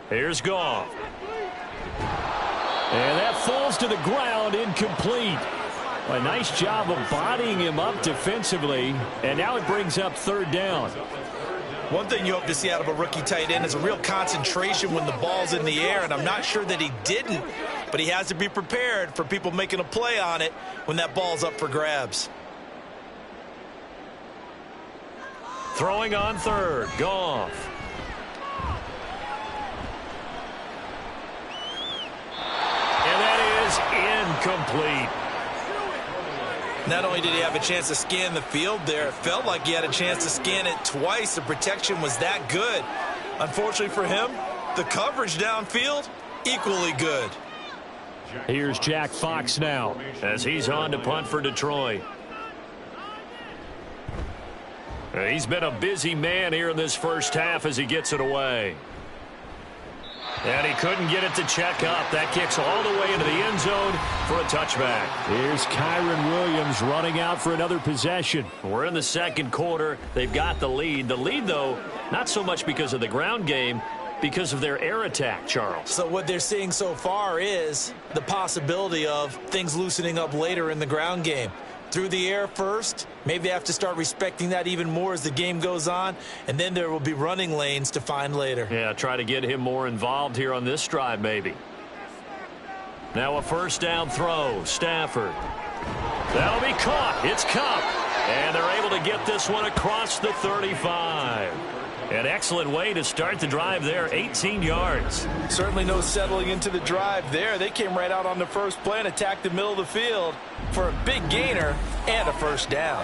Here's Goff. And that falls to the ground, incomplete. A nice job of bodying him up defensively, and now it brings up third down. One thing you hope to see out of a rookie tight end is a real concentration when the ball's in the air, and I'm not sure that he didn't, but he has to be prepared for people making a play on it when that ball's up for grabs. Throwing on third, Goff. And that is incomplete. Not only did he have a chance to scan the field there, it felt like he had a chance to scan it twice. The protection was that good. Unfortunately for him, the coverage downfield, equally good. Here's Jack Fox now as he's on to punt for Detroit. He's been a busy man here in this first half as he gets it away. And he couldn't get it to check up. That kicks all the way into the end zone for a touchback. Here's Kyron Williams running out for another possession. We're in the second quarter. They've got the lead. The lead, though, not so much because of the ground game, because of their air attack, Charles. So what they're seeing so far is the possibility of things loosening up later in the ground game. Through the air first, maybe they have to start respecting that even more as the game goes on, and then there will be running lanes to find later. Yeah, try to get him more involved here on this drive, maybe. Now a first down throw, Stafford. That'll be caught. It's Kupp. And they're able to get this one across the 35. An excellent way to start the drive there, 18 yards. Certainly no settling into the drive there. They came right out on the first play and attacked the middle of the field for a big gainer and a first down.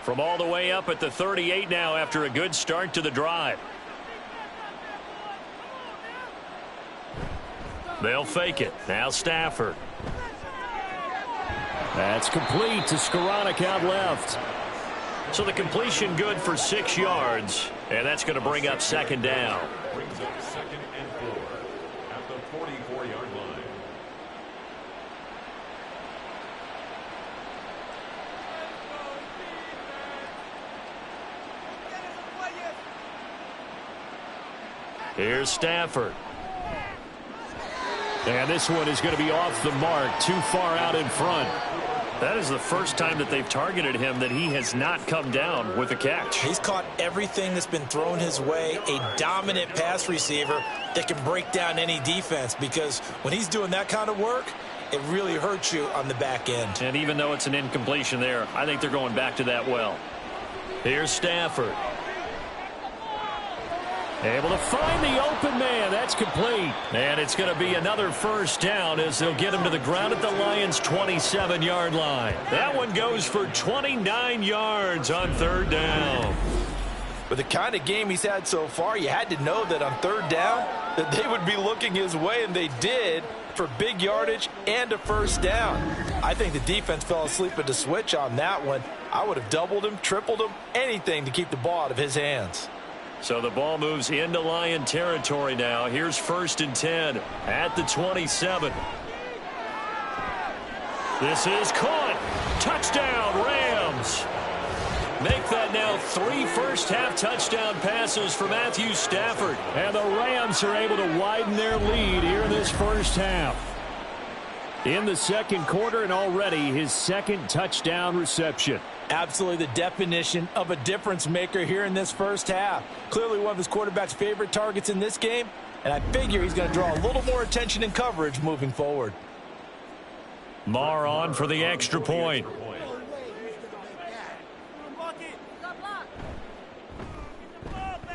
From all the way up at the 38 now after a good start to the drive. They'll fake it. Now Stafford. That's complete to Skoranek out left. So the completion good for 6 yards, and that's going to bring up second down. Brings up second and 4 at the 44-yard line. Here's Stafford. And this one is going to be off the mark, too far out in front. That is the first time that they've targeted him that he has not come down with a catch. He's caught everything that's been thrown his way, a dominant pass receiver that can break down any defense, because when he's doing that kind of work, it really hurts you on the back end. And even though it's an incompletion there, I think they're going back to that well. Here's Stafford. Able to find the open man. That's complete. And it's going to be another first down as they'll get him to the ground at the Lions' 27-yard line. That one goes for 29 yards on third down. With the kind of game he's had so far, you had to know that on third down that they would be looking his way, and they did, for big yardage and a first down. I think the defense fell asleep at the switch on that one. I would have doubled him, tripled him, anything to keep the ball out of his hands. So the ball moves into Lion territory now. Here's 1st and 10 at the 27. This is caught. Touchdown, Rams. Make that now 3 first-half touchdown passes for Matthew Stafford. And the Rams are able to widen their lead here in this first half. In the second quarter, and already his 2nd touchdown reception. Absolutely the definition of a difference maker here in this first half. Clearly one of his quarterback's favorite targets in this game, and I figure he's going to draw a little more attention and coverage moving forward. Marr on for the extra point.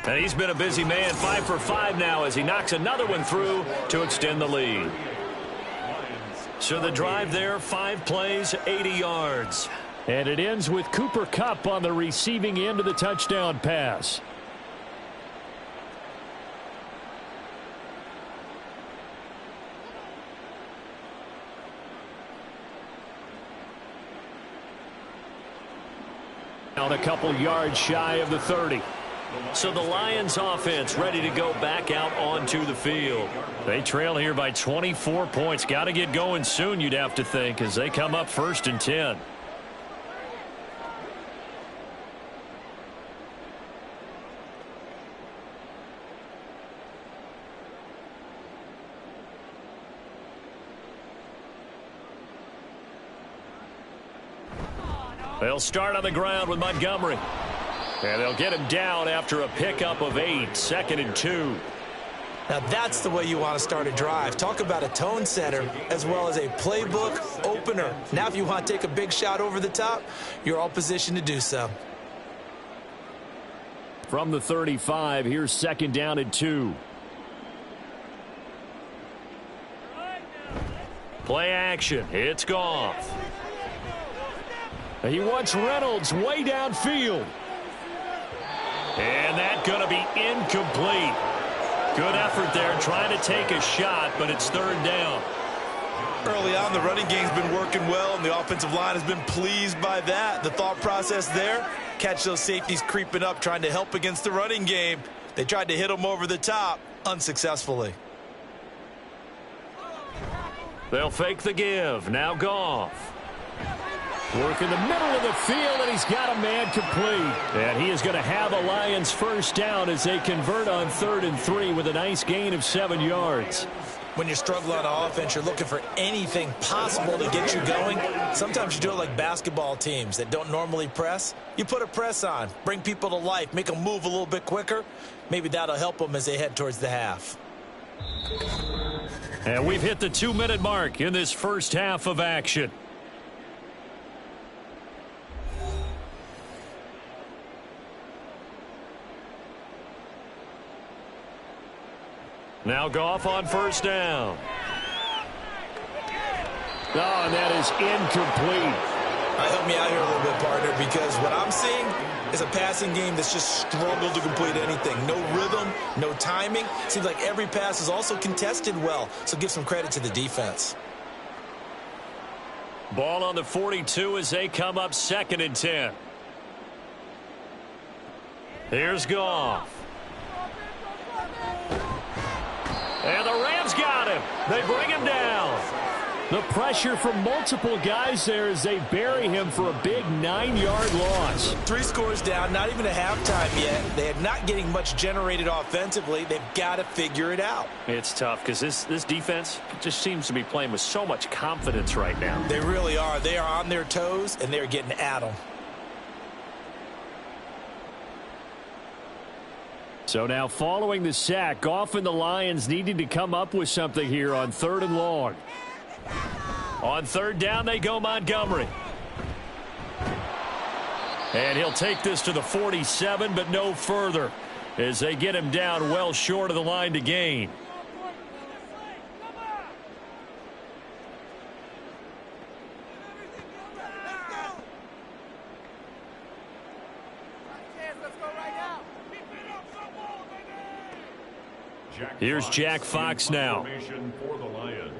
And he's been a busy man, 5 for 5 now as he knocks another one through to extend the lead. So the drive there, 5 plays, 80 yards. And it ends with Cooper Kupp on the receiving end of the touchdown pass. Now a couple yards shy of the 30. So the Lions offense ready to go back out onto the field. They trail here by 24 points. Got to get going soon, you'd have to think, as they come up 1st and 10. They'll start on the ground with Montgomery. And they'll get him down after a pickup of 8, 2nd and 2. Now that's the way you want to start a drive. Talk about a tone setter as well as a playbook opener. Now if you want to take a big shot over the top, you're all positioned to do so. From the 35, here's 2nd down and 2. Play action. It's Goff. He wants Reynolds way downfield. And that's going to be incomplete. Good effort there trying to take a shot, but it's 3rd down. Early on, the running game's been working well, and the offensive line has been pleased by that. The thought process there, catch those safeties creeping up, trying to help against the running game. They tried to hit them over the top, unsuccessfully. They'll fake the give. Now Goff. Work in the middle of the field, and he's got a man complete. And he is going to have a Lions first down as they convert on 3rd and 3 with a nice gain of 7 yards. When you're struggling on offense, you're looking for anything possible to get you going. Sometimes you do it like basketball teams that don't normally press. You put a press on, bring people to life, make them move a little bit quicker. Maybe that'll help them as they head towards the half. And we've hit the 2-minute mark in this first half of action. Now Goff on first down. Oh, and that is incomplete. All right, help me out here a little bit, partner, because what I'm seeing is a passing game that's just struggled to complete anything. No rhythm, no timing. Seems like every pass is also contested well, so give some credit to the defense. Ball on the 42 as they come up 2nd and 10. Here's Goff. And the Rams got him. They bring him down. The pressure from multiple guys there as they bury him for a big 9-yard loss. 3 scores down, not even a halftime yet. They are not getting much generated offensively. They've got to figure it out. It's tough because this defense just seems to be playing with so much confidence right now. They really are. They are on their toes, and they're getting at them. So now following the sack, Goff and the Lions needing to come up with something here on 3rd and long. On 3rd down, they go Montgomery. And he'll take this to the 47, but no further. as they get him down well short of the line to gain. Here's Jack Fox now. For the Lions.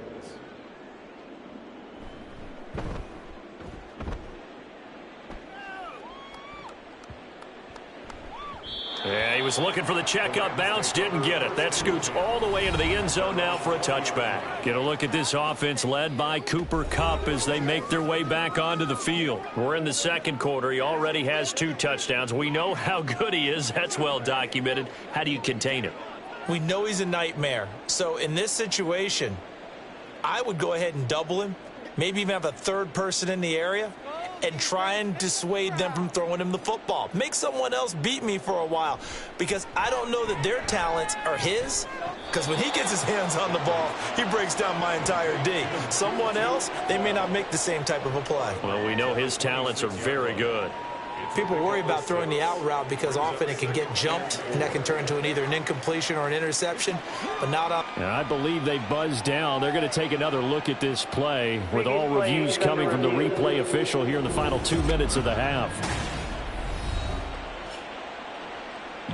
Yeah, he was looking for the checkup bounce, didn't get it. That scoots all the way into the end zone now for a touchback. Get a look at this offense led by Cooper Kupp as they make their way back onto the field. We're in the second quarter. He already has 2 touchdowns. We know how good he is. That's well documented. How do you contain him? We know he's a nightmare. So in this situation, I would go ahead and double him, maybe even have a third person in the area, and try and dissuade them from throwing him the football. Make someone else beat me for a while, because I don't know that their talents are his, because when he gets his hands on the ball, he breaks down my entire D. Someone else, they may not make the same type of a play. Well, we know his talents are very good. People worry about throwing the out route because often it can get jumped, and that can turn into either an incompletion or an interception, but not up. I believe they buzzed down. They're going to take another look at this play with all reviews coming from the replay official here in the final 2 minutes of the half.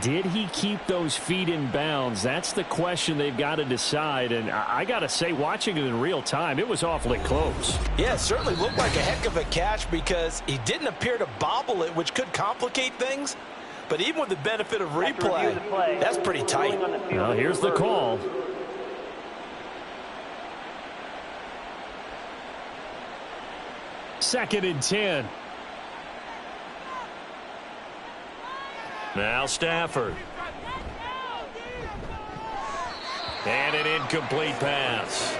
Did he keep those feet in bounds? That's the question they've got to decide. And I got to say, watching it in real time, it was awfully close. Yeah, it certainly looked like a heck of a catch because he didn't appear to bobble it, which could complicate things. But even with the benefit of replay, that's pretty tight. Well, here's the call. Second and 10. Now Stafford. And an incomplete pass.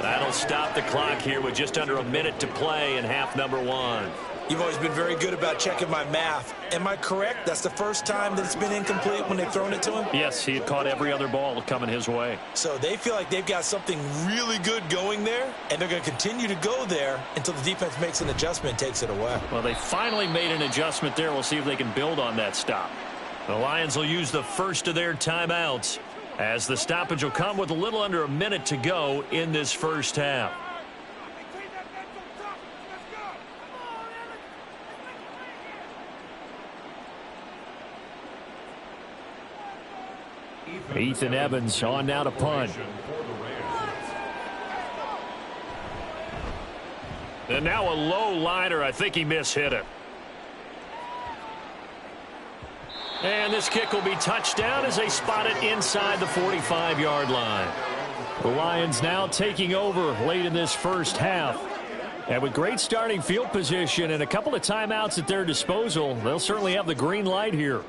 That'll stop the clock here with just under a minute to play in half number 1. You've always been very good about checking my math. Am I correct? That's the first time that it's been incomplete when they've thrown it to him? Yes, he had caught every other ball coming his way. So they feel like they've got something really good going there, and they're going to continue to go there until the defense makes an adjustment and takes it away. Well, they finally made an adjustment there. We'll see if they can build on that stop. The Lions will use the first of their timeouts as the stoppage will come with a little under a minute to go in this first half. Ethan Evans on now to punt. And now a low liner. I think he mishit it. And this kick will be touchdown as they spot it inside the 45-yard line. The Lions now taking over late in this first half. And with great starting field position and a couple of timeouts at their disposal, they'll certainly have the green light here.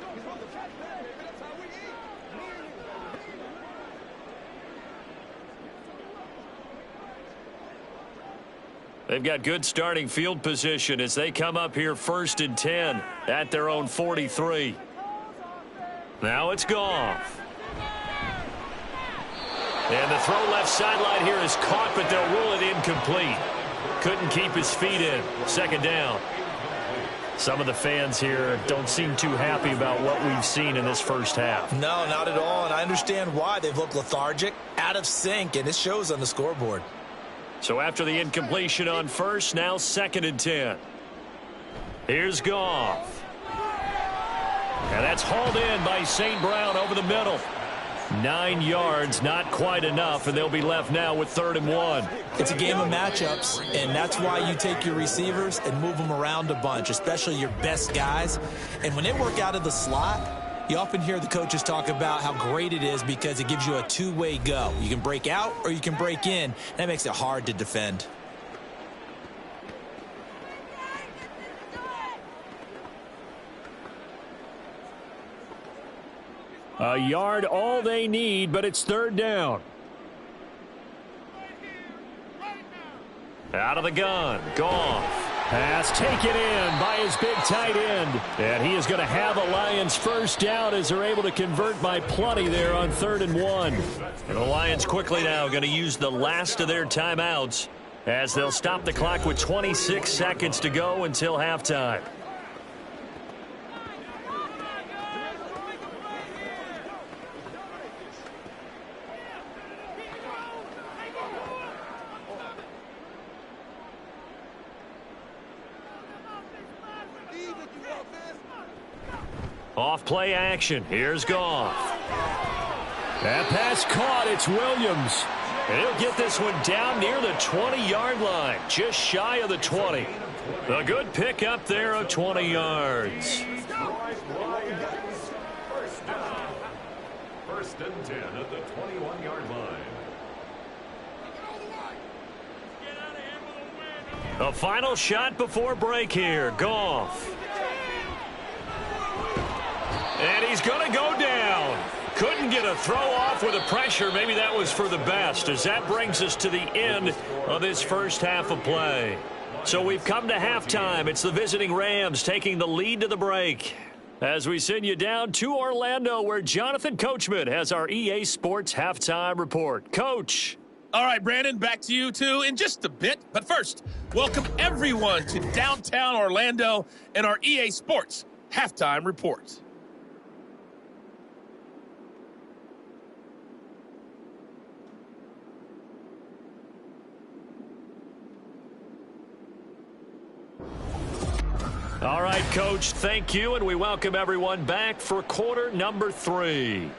They've got good starting field position as they come up here first and 10 at their own 43. Now it's Goff. And the throw left sideline here is caught, but they'll rule it incomplete. Couldn't keep his feet in. Second down. Some of the fans here don't seem too happy about what we've seen in this first half. No, not at all, and I understand why. They've looked lethargic, out of sync, and it shows on the scoreboard. So after the incompletion on first, now second and 10. Here's Goff. And that's hauled in by St. Brown over the middle. 9 yards, not quite enough, and they'll be left now with 3rd and 1. It's a game of matchups, and that's why you take your receivers and move them around a bunch, especially your best guys. And when they work out of the slot, you often hear the coaches talk about how great it is because it gives you a two-way go. You can break out or you can break in. That makes it hard to defend. A yard all they need, but it's 3rd down. Out of the gun, Goff. Pass taken in by his big tight end. And he is going to have a Lions first down as they're able to convert by plenty there on 3rd and 1. And the Lions quickly now going to use the last of their timeouts as they'll stop the clock with 26 seconds to go until halftime. Off play action. Here's Goff. That pass caught. It's Williams. And he'll get this one down near the 20-yard line, just shy of the 20. A good pickup there of 20 yards. First and 10 at the 21-yard line. A final shot before break here. Goff. And he's going to go down. Couldn't get a throw off with the pressure. Maybe that was for the best, as that brings us to the end of this first half of play. So we've come to halftime. It's the visiting Rams taking the lead to the break. As we send you down to Orlando, where Jonathan Coachman has our EA Sports halftime report. Coach. All right, Brandon, back to you, too, in just a bit. But first, welcome everyone to downtown Orlando and our EA Sports halftime report. All right, Coach, thank you, and we welcome everyone back for quarter number 3.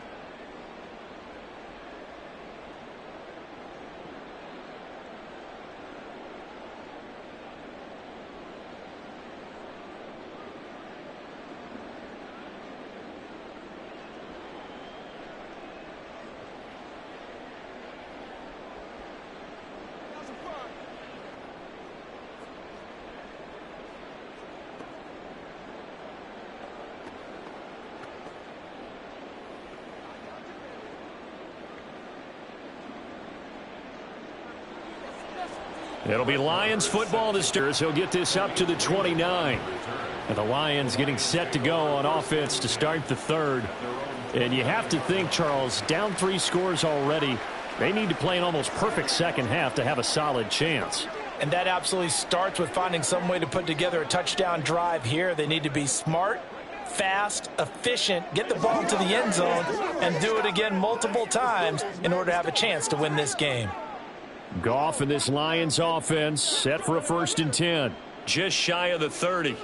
It'll be Lions football this year. He'll get this up to the 29. And the Lions getting set to go on offense to start the third. And you have to think, Charles, down 3 scores already. They need to play an almost perfect second half to have a solid chance. And that absolutely starts with finding some way to put together a touchdown drive here. They need to be smart, fast, efficient, get the ball to the end zone, and do it again multiple times in order to have a chance to win this game. Goff in this Lions offense set for a 1st and 10. Just shy of the 30.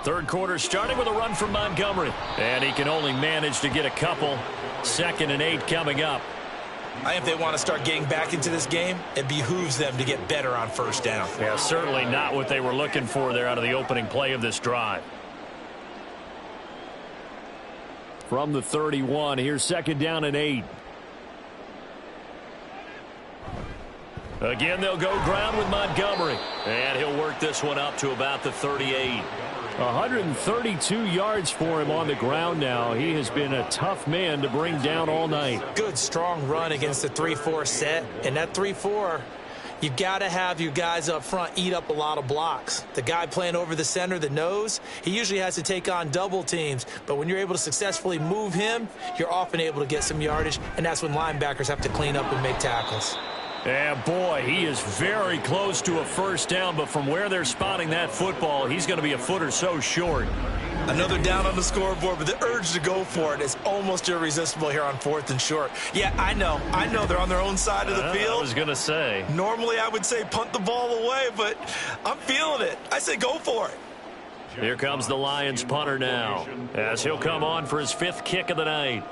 Third quarter starting with a run from Montgomery. And he can only manage to get a couple. 2nd and 8 coming up. I think if they want to start getting back into this game, it behooves them to get better on first down. Yeah, certainly not what they were looking for there out of the opening play of this drive. From the 31, here's 2nd down and 8. Again, they'll go ground with Montgomery. And he'll work this one up to about the 38. 132 yards for him on the ground now. He has been a tough man to bring down all night. Good, strong run against the 3-4 set. And that 3-4, you've got to have your guys up front eat up a lot of blocks. The guy playing over the center, the nose, he usually has to take on double teams. But when you're able to successfully move him, you're often able to get some yardage. And that's when linebackers have to clean up and make tackles. Yeah, boy, he is very close to a first down, but from where they're spotting that football, he's going to be a foot or so short. Another down on the scoreboard, but the urge to go for it is almost irresistible here on 4th and short. Yeah, I know they're on their own side of the field. I was going to say. Normally I would say punt the ball away, but I'm feeling it. I say go for it. Here comes the Lions punter now, as he'll come on for his 5th kick of the night.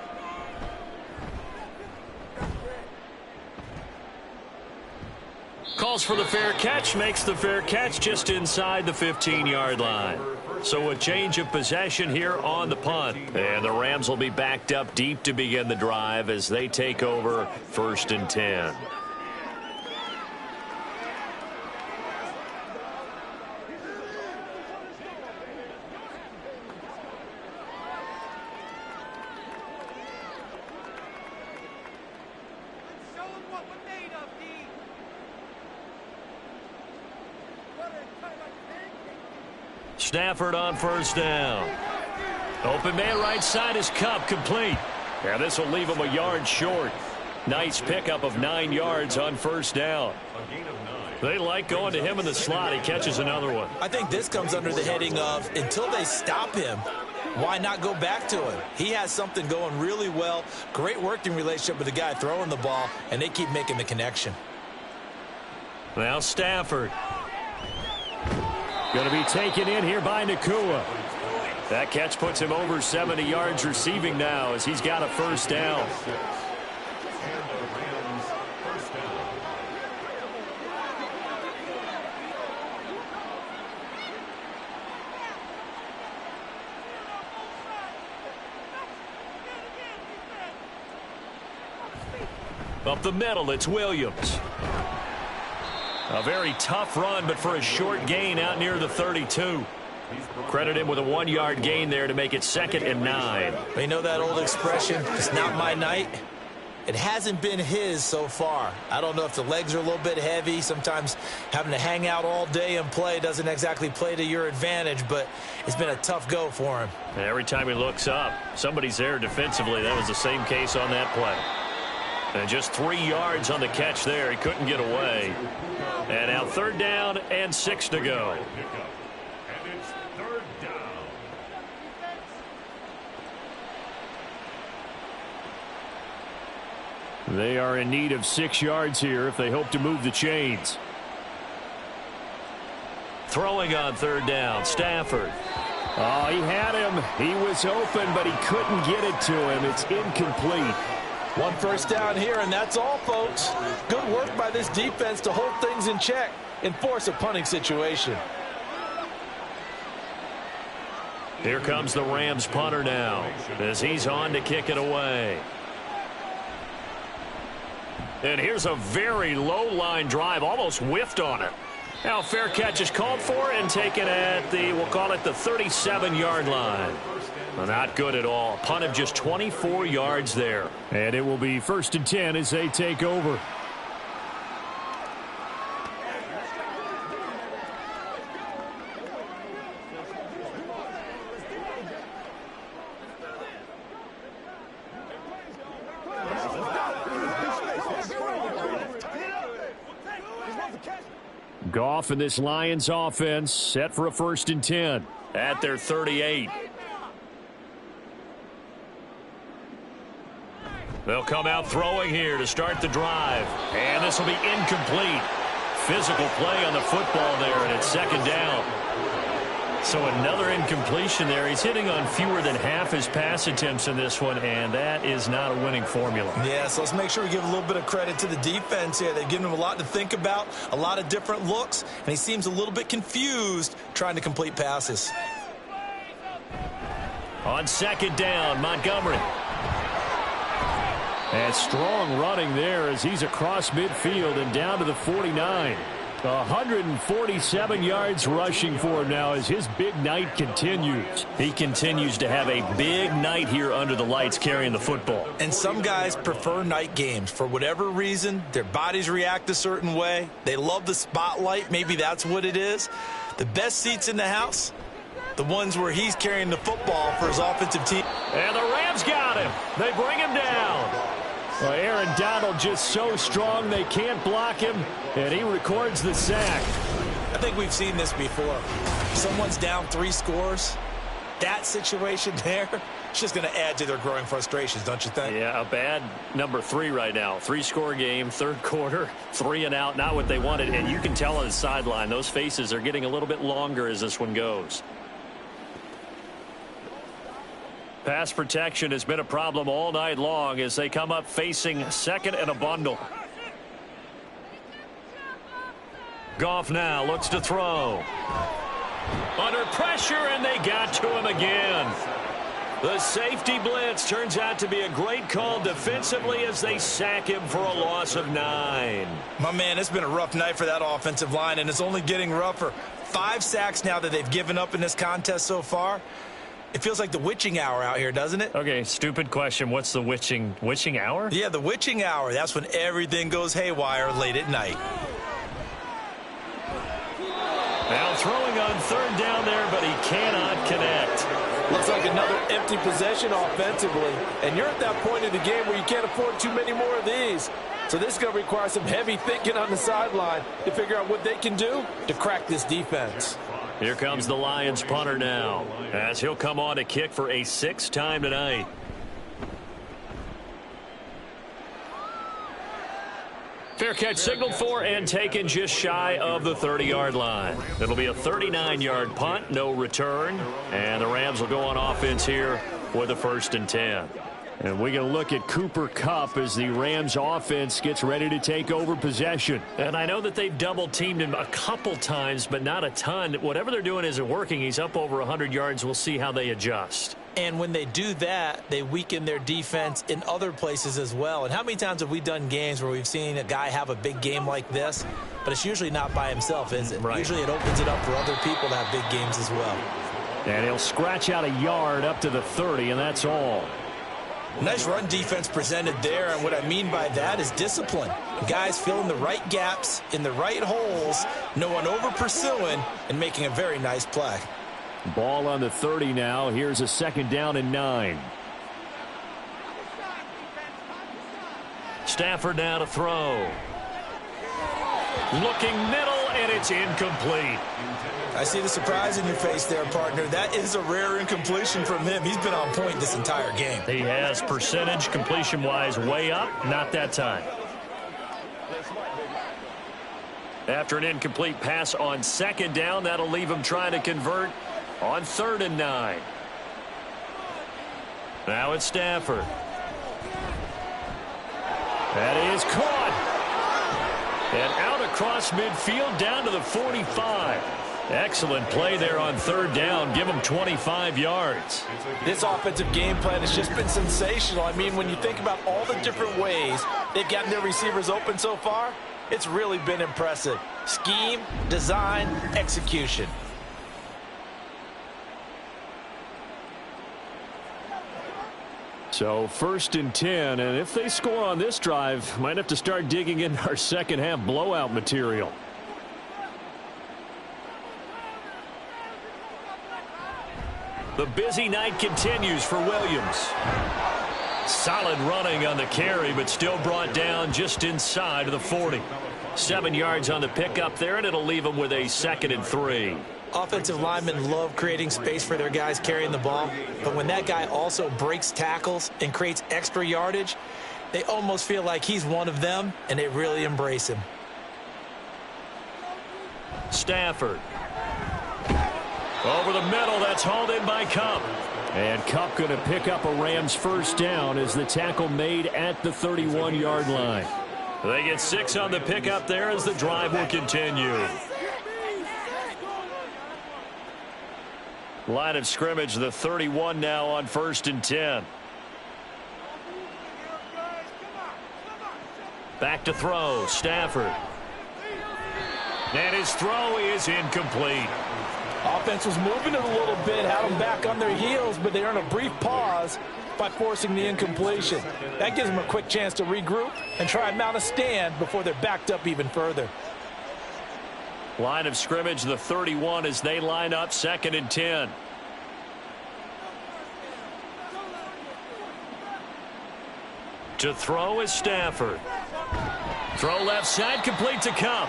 Calls for the fair catch, makes the fair catch just inside the 15-yard line. So a change of possession here on the punt. And the Rams will be backed up deep to begin the drive as they take over 1st and 10. Stafford on 1st down. Open man right side is Cup, complete. And this will leave him a yard short. Nice pickup of 9 yards on 1st down. They like going to him in the slot. He catches another one. I think this comes under the heading of until they stop him, why not go back to him? He has something going really well. Great working relationship with the guy throwing the ball, and they keep making the connection. Now Stafford. Going to be taken in here by Nakua. That catch puts him over 70 yards receiving now as he's got a first down. And the Rams first down. Up the middle, it's Williams. A very tough run, but for a short gain out near the 32. Credit him with a 1-yard gain there to make it 2nd and 9. You know that old expression, it's not my night? It hasn't been his so far. I don't know if the legs are a little bit heavy. Sometimes having to hang out all day and play doesn't exactly play to your advantage, but it's been a tough go for him. Every time he looks up, somebody's there defensively. That was the same case on that play. And just 3 yards on the catch there. He couldn't get away. And now 3rd down and 6 to go. And it's 3rd down. They are in need of 6 yards here if they hope to move the chains. Throwing on 3rd down, Stafford. Oh, he had him. He was open, but he couldn't get it to him. It's incomplete. 1 first down here, and that's all, folks. Good work by this defense to hold things in check and force a punting situation. Here comes the Rams punter now as he's on to kick it away. And here's a very low line drive, almost whiffed on it. Now fair catch is called for and taken at the, we'll call it the 37-yard line. Well, not good at all. Punt of just 24 yards there. And it will be 1st and 10 as they take over. Goff and this Lions offense set for a 1st and 10. At their 38. They'll come out throwing here to start the drive. And this will be incomplete. Physical play on the football there, and it's 2nd down. So another incompletion there. He's hitting on fewer than half his pass attempts in this one, and that is not a winning formula. Yeah, so let's make sure we give a little bit of credit to the defense here. They've given him a lot to think about, a lot of different looks, and he seems a little bit confused trying to complete passes. On 2nd down, Montgomery. And strong running there as he's across midfield and down to the 49. 147 yards rushing for him now as his big night continues. He continues to have a big night here under the lights carrying the football. And some guys prefer night games. For whatever reason, their bodies react a certain way. They love the spotlight. Maybe that's what it is. The best seats in the house, the ones where he's carrying the football for his offensive team. And the Rams got him. They bring him down. Well, Aaron Donald just so strong they can't block him, and he records the sack. I think we've seen this before. Someone's down 3 scores. That situation there, it's just going to add to their growing frustrations, don't you think? Yeah, a bad number 3 right now. 3-score game, 3rd quarter, 3 and out, not what they wanted. And you can tell on the sideline, those faces are getting a little bit longer as this one goes. Pass protection has been a problem all night long as they come up facing 2nd and a bundle. Goff now looks to throw. Under pressure, and they got to him again. The safety blitz turns out to be a great call defensively as they sack him for a loss of 9. My man, it's been a rough night for that offensive line, and it's only getting rougher. 5 sacks now that they've given up in this contest so far. It feels like the witching hour out here, doesn't it? Okay, stupid question. What's the witching hour? Yeah, the witching hour. That's when everything goes haywire late at night. Now throwing on 3rd down there, but he cannot connect. Looks like another empty possession offensively. And you're at that point in the game where you can't afford too many more of these. So this is going to require some heavy thinking on the sideline to figure out what they can do to crack this defense. Here comes the Lions punter now as he'll come on to kick for a 6th time tonight. Fair catch signaled for and taken just shy of the 30-yard line. It'll be a 39-yard punt, no return. And the Rams will go on offense here with a 1st and 10. And we're going to look at Cooper Kupp as the Rams offense gets ready to take over possession. And I know that they've double-teamed him a couple times, but not a ton. Whatever they're doing isn't working. He's up over 100 yards. We'll see how they adjust. And when they do that, they weaken their defense in other places as well. And how many times have we done games where we've seen a guy have a big game like this, but it's usually not by himself, is it? Right. Usually it opens it up for other people to have big games as well. And he'll scratch out a yard up to the 30, and that's all. Nice run defense presented there, and what I mean by that is discipline. Guys filling the right gaps in the right holes, no one over-pursuing, and making a very nice play. Ball on the 30 now. Here's a 2nd down and 9. Stafford now to throw. Looking middle, and it's incomplete. I see the surprise in your face there, partner. That is a rare incompletion from him. He's been on point this entire game. He has percentage completion-wise way up, not that time. After an incomplete pass on 2nd down, that'll leave him trying to convert on 3rd and 9. Now it's Stafford. That is caught. And out across midfield down to the 45. Excellent play there on 3rd down. Give him 25 yards. This offensive game plan has just been sensational. I mean, when you think about all the different ways they've gotten their receivers open so far, it's really been impressive. Scheme, design, execution. So 1st and 10, and if they score on this drive, might have to start digging in our second half blowout material. The busy night continues for Williams. Solid running on the carry, but still brought down just inside of the 40. 7 yards on the pickup there, and it'll leave him with a 2nd and 3. Offensive linemen love creating space for their guys carrying the ball, but when that guy also breaks tackles and creates extra yardage, they almost feel like he's one of them, and they really embrace him. Stafford. Over the middle, that's hauled in by Kupp. And Kupp going to pick up a Rams 1st down as the tackle made at the 31-yard line. They get 6 on the pickup there as the drive will continue. Line of scrimmage, the 31 now on 1st and 10. Back to throw, Stafford. And his throw is incomplete. Offense was moving it a little bit, had them back on their heels, but they earn a brief pause by forcing the incompletion. That gives them a quick chance to regroup and try and mount a stand before they're backed up even further. Line of scrimmage, the 31 as they line up 2nd and 10. To throw is Stafford. Throw left side, complete to Kupp.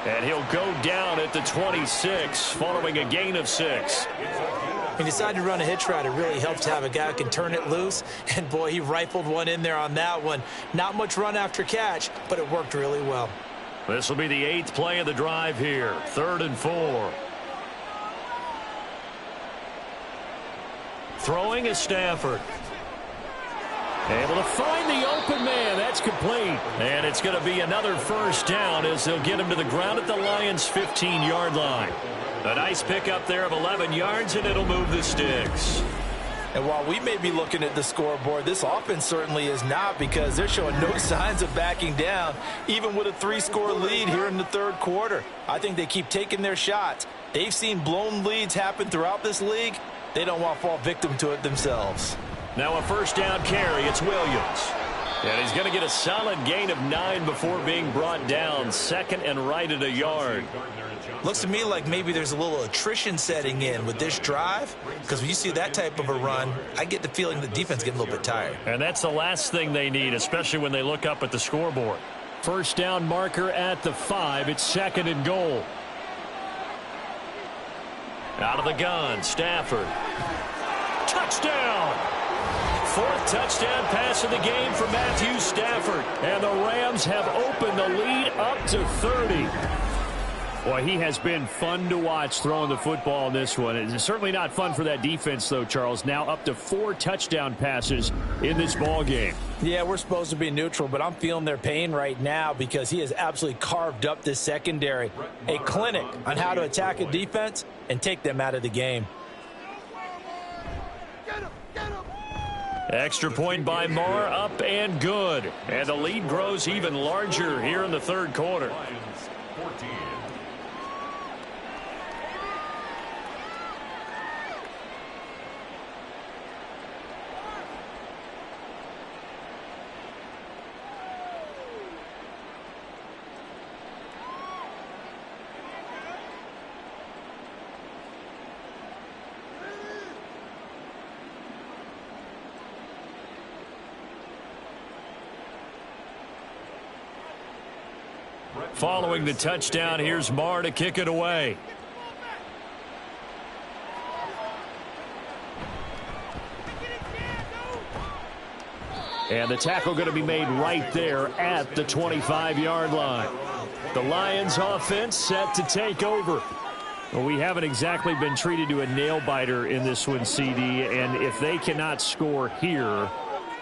And he'll go down at the 26 following a gain of 6. When you decide to run a hitch route, it really helps to have a guy who can turn it loose. And, boy, he rifled one in there on that one. Not much run after catch, but it worked really well. This will be the 8th play of the drive here. 3rd and 4. Throwing is Stafford. Able to find the open man. That's complete. And it's going to be another 1st down as they'll get him to the ground at the Lions' 15-yard line. A nice pickup there of 11 yards, and it'll move the sticks. And while we may be looking at the scoreboard, this offense certainly is not, because they're showing no signs of backing down, even with a 3-score lead here in the 3rd quarter. I think they keep taking their shots. They've seen blown leads happen throughout this league. They don't want to fall victim to it themselves. Now a 1st down carry. It's Williams. And he's going to get a solid gain of 9 before being brought down. 2nd and right at a yard. Looks to me like maybe there's a little attrition setting in with this drive, because when you see that type of a run, I get the feeling the defense getting a little bit tired. And that's the last thing they need, especially when they look up at the scoreboard. 1st down marker at the 5. It's 2nd and goal. Out of the gun, Stafford. Touchdown! fourth touchdown pass of the game for Matthew Stafford. And the Rams have opened the lead up to 30. Boy, he has been fun to watch throwing the football in this one. It's certainly not fun for that defense, though, Charles. Now up to 4 touchdown passes in this ball game. Yeah, we're supposed to be neutral, but I'm feeling their pain right now because he has absolutely carved up this secondary. A clinic on how to attack a defense and take them out of the game. Extra point by Marr, up and good. And the lead grows even larger here in the third quarter. Lions 14. Following the touchdown, here's Marr to kick it away. And the tackle going to be made right there at the 25-yard line. The Lions offense set to take over. Well, we haven't exactly been treated to a nail-biter in this one, CD, and if they cannot score here,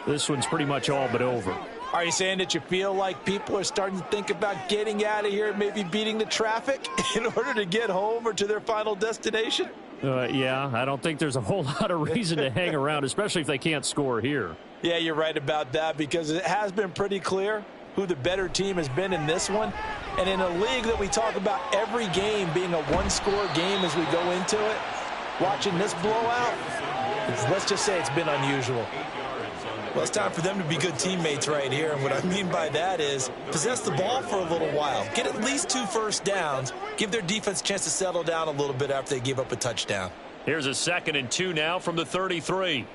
this one's pretty much all but over. Are you saying that you feel like people are starting to think about getting out of here and maybe beating the traffic in order to get home or to their final destination? Yeah, I don't think there's a whole lot of reason to hang around, especially if they can't score here. Yeah, you're right about that because it has been pretty clear who the better team has been in this one. And in a league that we talk about every game being a one-score game as we go into it, watching this blowout, let's just say it's been unusual. Well, it's time for them to be good teammates right here. And what I mean by that is possess the ball for a little while. Get at least 2 first downs. Give their defense a chance to settle down a little bit after they give up a touchdown. Here's a 2nd and 2 now from the 33.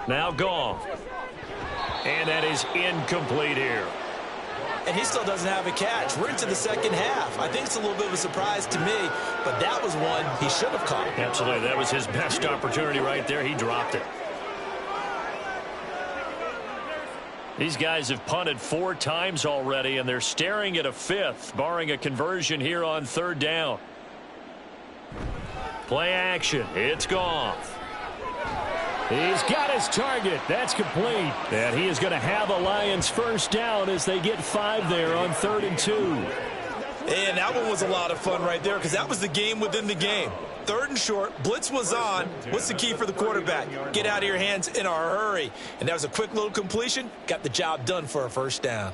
Now Goff. And that is incomplete here. And he still doesn't have a catch. We're into the second half. I think it's a little bit of a surprise to me, but that was one he should have caught. Absolutely. That was his best opportunity right there. He dropped it. These guys have punted 4 times already, and they're staring at a 5th, barring a conversion here on 3rd down. Play action. It's Goff. He's got his target. That's complete. And he is going to have a Lions first down as they get 5 there on 3rd and 2. And that one was a lot of fun right there because that was the game within the game. 3rd and short, blitz was on. What's the key for the quarterback? Get out of your hands in a hurry. And that was a quick little completion. Got the job done for a first down.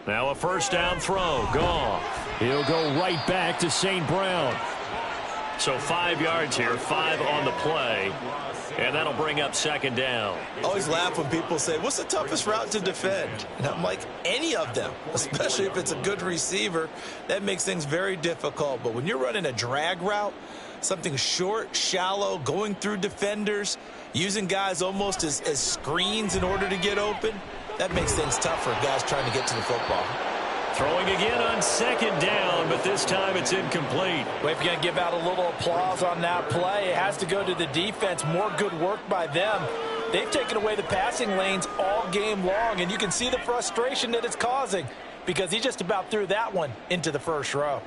Now a first down throw. Goff. He'll go right back to St. Brown. So 5 yards here, 5 on the play. And that'll bring up 2nd down. I always laugh when people say, what's the toughest route to defend? And I'm like, any of them, especially if it's a good receiver. That makes things very difficult. But when you're running a drag route, something short, shallow, going through defenders, using guys almost as screens in order to get open, that makes things tough for guys trying to get to the football. Throwing again on 2nd down, but this time it's incomplete. Well, if you're going to give out a little applause on that play, it has to go to the defense. More good work by them. They've taken away the passing lanes all game long, and you can see the frustration that it's causing because he just about threw that one into the first row.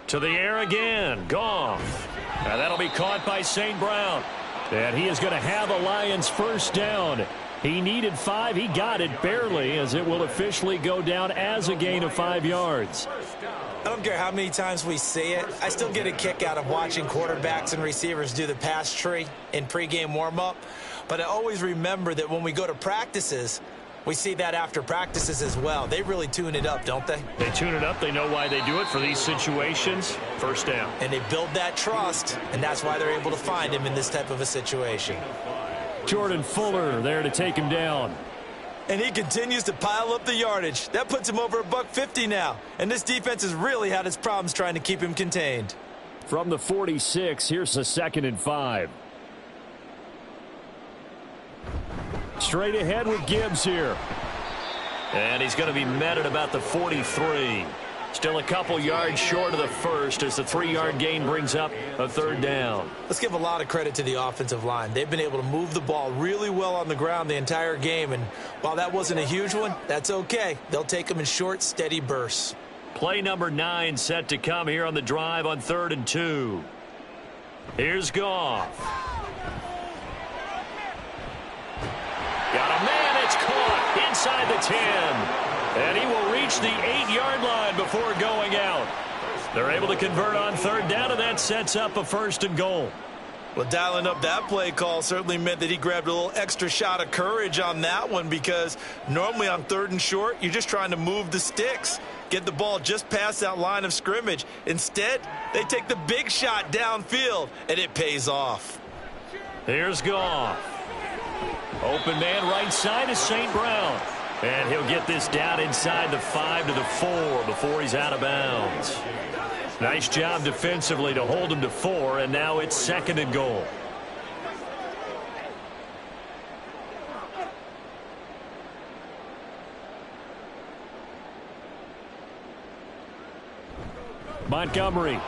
To the air again. Goff. Now that'll be caught by St. Brown. And he is going to have a Lions first down. He needed 5. He got it barely as it will officially go down as a gain of 5 yards. I don't care how many times we see it. I still get a kick out of watching quarterbacks and receivers do the pass tree in pregame warm-up. But I always remember that when we go to practices, we see that after practices as well. They really tune it up, don't they? They tune it up. They know why they do it for these situations. First down. And they build that trust, and that's why they're able to find him in this type of a situation. Jordan Fuller there to take him down. And he continues to pile up the yardage. That puts him over $150 now. And this defense has really had its problems trying to keep him contained. From the 46, here's a 2nd and 5. Straight ahead with Gibbs here. And he's going to be met at about the 43. Still a couple yards short of the first as the 3-yard gain brings up a third down. Let's give a lot of credit to the offensive line. They've been able to move the ball really well on the ground the entire game, and while that wasn't a huge one, that's okay. They'll take them in short, steady bursts. Play number 9 set to come here on the drive on 3rd and 2. Here's Goff. Got a man, it's caught inside the 10. And he will reach the 8-yard line before going out. They're able to convert on 3rd down, and that sets up a 1st and goal. Well, dialing up that play call certainly meant that he grabbed a little extra shot of courage on that one, because normally on 3rd and short, you're just trying to move the sticks, get the ball just past that line of scrimmage. Instead, they take the big shot downfield, and it pays off. Here's Goff. Open man right side is St. Brown. And he'll get this down inside the 5 to the 4 before he's out of bounds. Nice job defensively to hold him to 4, and now it's 2nd and goal. Montgomery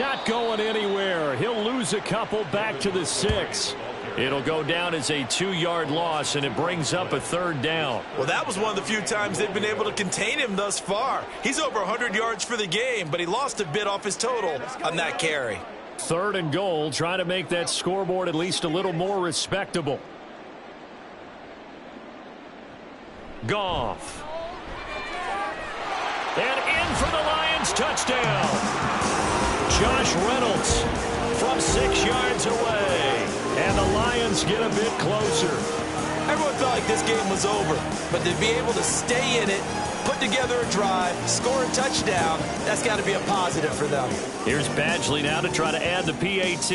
not going anywhere. He'll lose a couple back to the 6. It'll go down as a 2-yard loss, and it brings up a 3rd down. Well, that was one of the few times they've been able to contain him thus far. He's over 100 yards for the game, but he lost a bit off his total on that carry. 3rd and goal, trying to make that scoreboard at least a little more respectable. Goff. And in for the Lions touchdown. Josh Reynolds from 6 yards away. And the Lions get a bit closer. Everyone felt like this game was over, but to be able to stay in it, put together a drive, score a touchdown, that's got to be a positive for them. Here's Badgley now to try to add the PAT.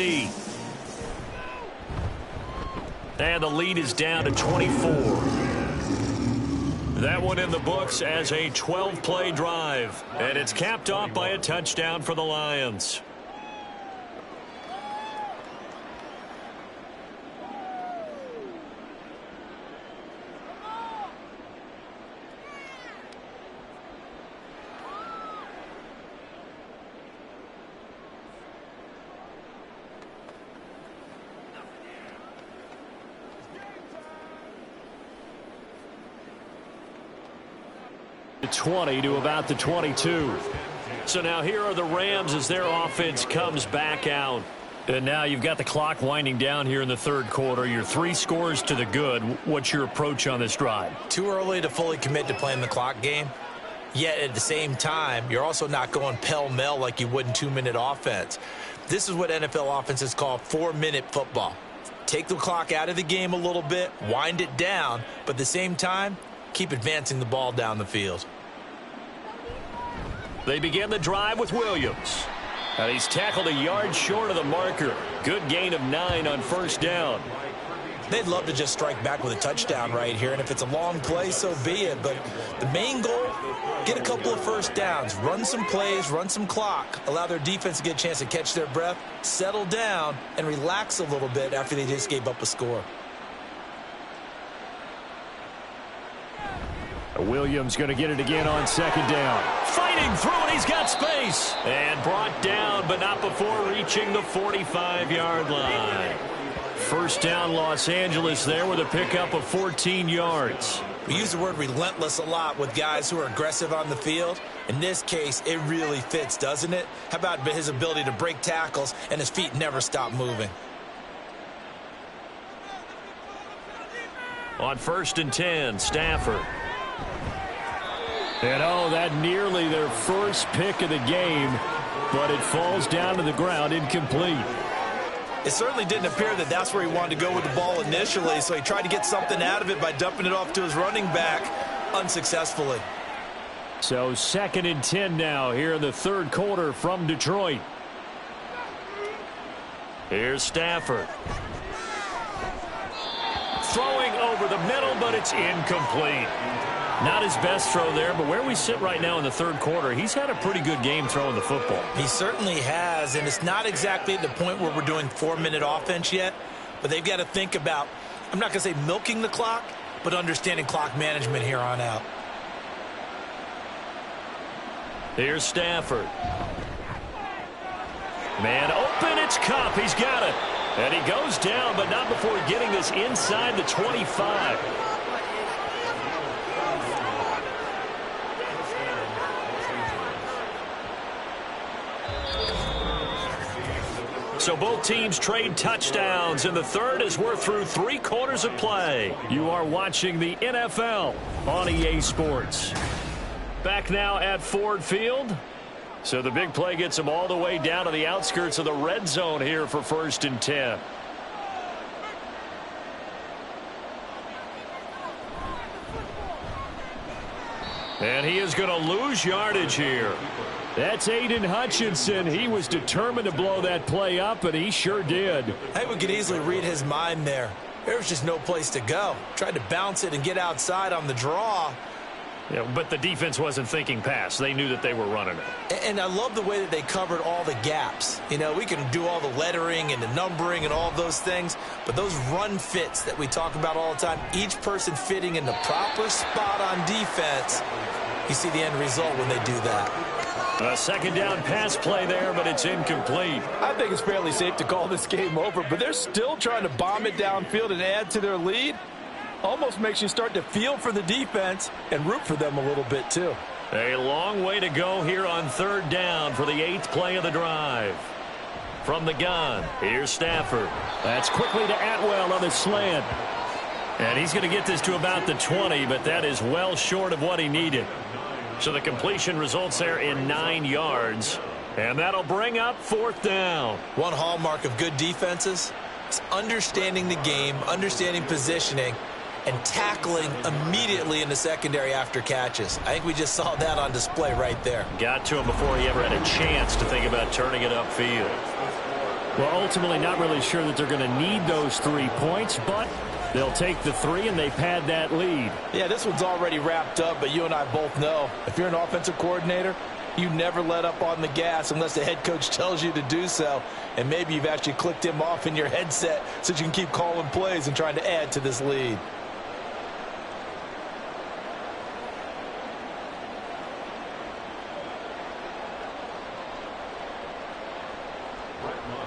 And the lead is down to 24. That one in the books as a 12-play drive. And it's capped off by a touchdown for the Lions. The 20 to about the 22. So now here are the Rams as their offense comes back out. And now you've got the clock winding down here in the 3rd quarter. You're 3 scores to the good. What's your approach on this drive? Too early to fully commit to playing the clock game. Yet at the same time, you're also not going pell-mell like you would in 2-minute offense. This is what NFL offenses call 4-minute football. Take the clock out of the game a little bit, wind it down, but at the same time, keep advancing the ball down the field. They begin the drive with Williams. And he's tackled a yard short of the marker. Good gain of 9 on 1st down. They'd love to just strike back with a touchdown right here, and if it's a long play, so be it. But the main goal, get a couple of 1st downs, run some plays, run some clock, allow their defense to get a chance to catch their breath, settle down, and relax a little bit after they just gave up a score. Williams going to get it again on 2nd down. Fighting through, and he's got space. And brought down, but not before reaching the 45-yard line. 1st down, Los Angeles there with a pickup of 14 yards. We use the word relentless a lot with guys who are aggressive on the field. In this case, it really fits, doesn't it? How about his ability to break tackles and his feet never stop moving? On 1st and 10, Stafford. And oh, that nearly their first pick of the game, but it falls down to the ground incomplete. It certainly didn't appear that that's where he wanted to go with the ball initially, so he tried to get something out of it by dumping it off to his running back unsuccessfully. So 2nd and 10 now here in the 3rd quarter from Detroit. Here's Stafford. Throwing over the middle, but it's incomplete. Not his best throw there, but where we sit right now in the 3rd quarter, he's had a pretty good game throwing the football. He certainly has, and it's not exactly at the point where we're doing 4-minute offense yet, but they've got to think about, I'm not going to say milking the clock, but understanding clock management here on out. Here's Stafford. Man open, it's Kupp. He's got it. And he goes down, but not before getting this inside the 25. So both teams trade touchdowns in the third as we're through 3 quarters of play. You are watching the NFL on EA Sports. Back now at Ford Field. So the big play gets them all the way down to the outskirts of the red zone here for 1st and 10. And he is going to lose yardage here. That's Aiden Hutchinson. He was determined to blow that play up, and he sure did. I think we could easily read his mind there. There was just no place to go. Tried to bounce it and get outside on the draw. Yeah, but the defense wasn't thinking pass. They knew that they were running it. And I love the way that they covered all the gaps. You know, we can do all the lettering and the numbering and all of those things, but those run fits that we talk about all the time, each person fitting in the proper spot on defense, you see the end result when they do that. A second down pass play there, but it's incomplete. I think it's fairly safe to call this game over, but they're still trying to bomb it downfield and add to their lead. Almost makes you start to feel for the defense and root for them a little bit too. A long way to go here on 3rd down for the 8th play of the drive. From the gun, here's Stafford. That's quickly to Atwell on the slant. And he's going to get this to about the 20, but that is well short of what he needed. So the completion results there in 9 yards. And that'll bring up 4th down. One hallmark of good defenses is understanding the game, understanding positioning, and tackling immediately in the secondary after catches. I think we just saw that on display right there. Got to him before he ever had a chance to think about turning it upfield. Well, ultimately not really sure that they're going to need those 3 points, but they'll take the 3 and they pad that lead. Yeah, this one's already wrapped up, but you and I both know if you're an offensive coordinator, you never let up on the gas unless the head coach tells you to do so. And maybe you've actually clicked him off in your headset so you can keep calling plays and trying to add to this lead.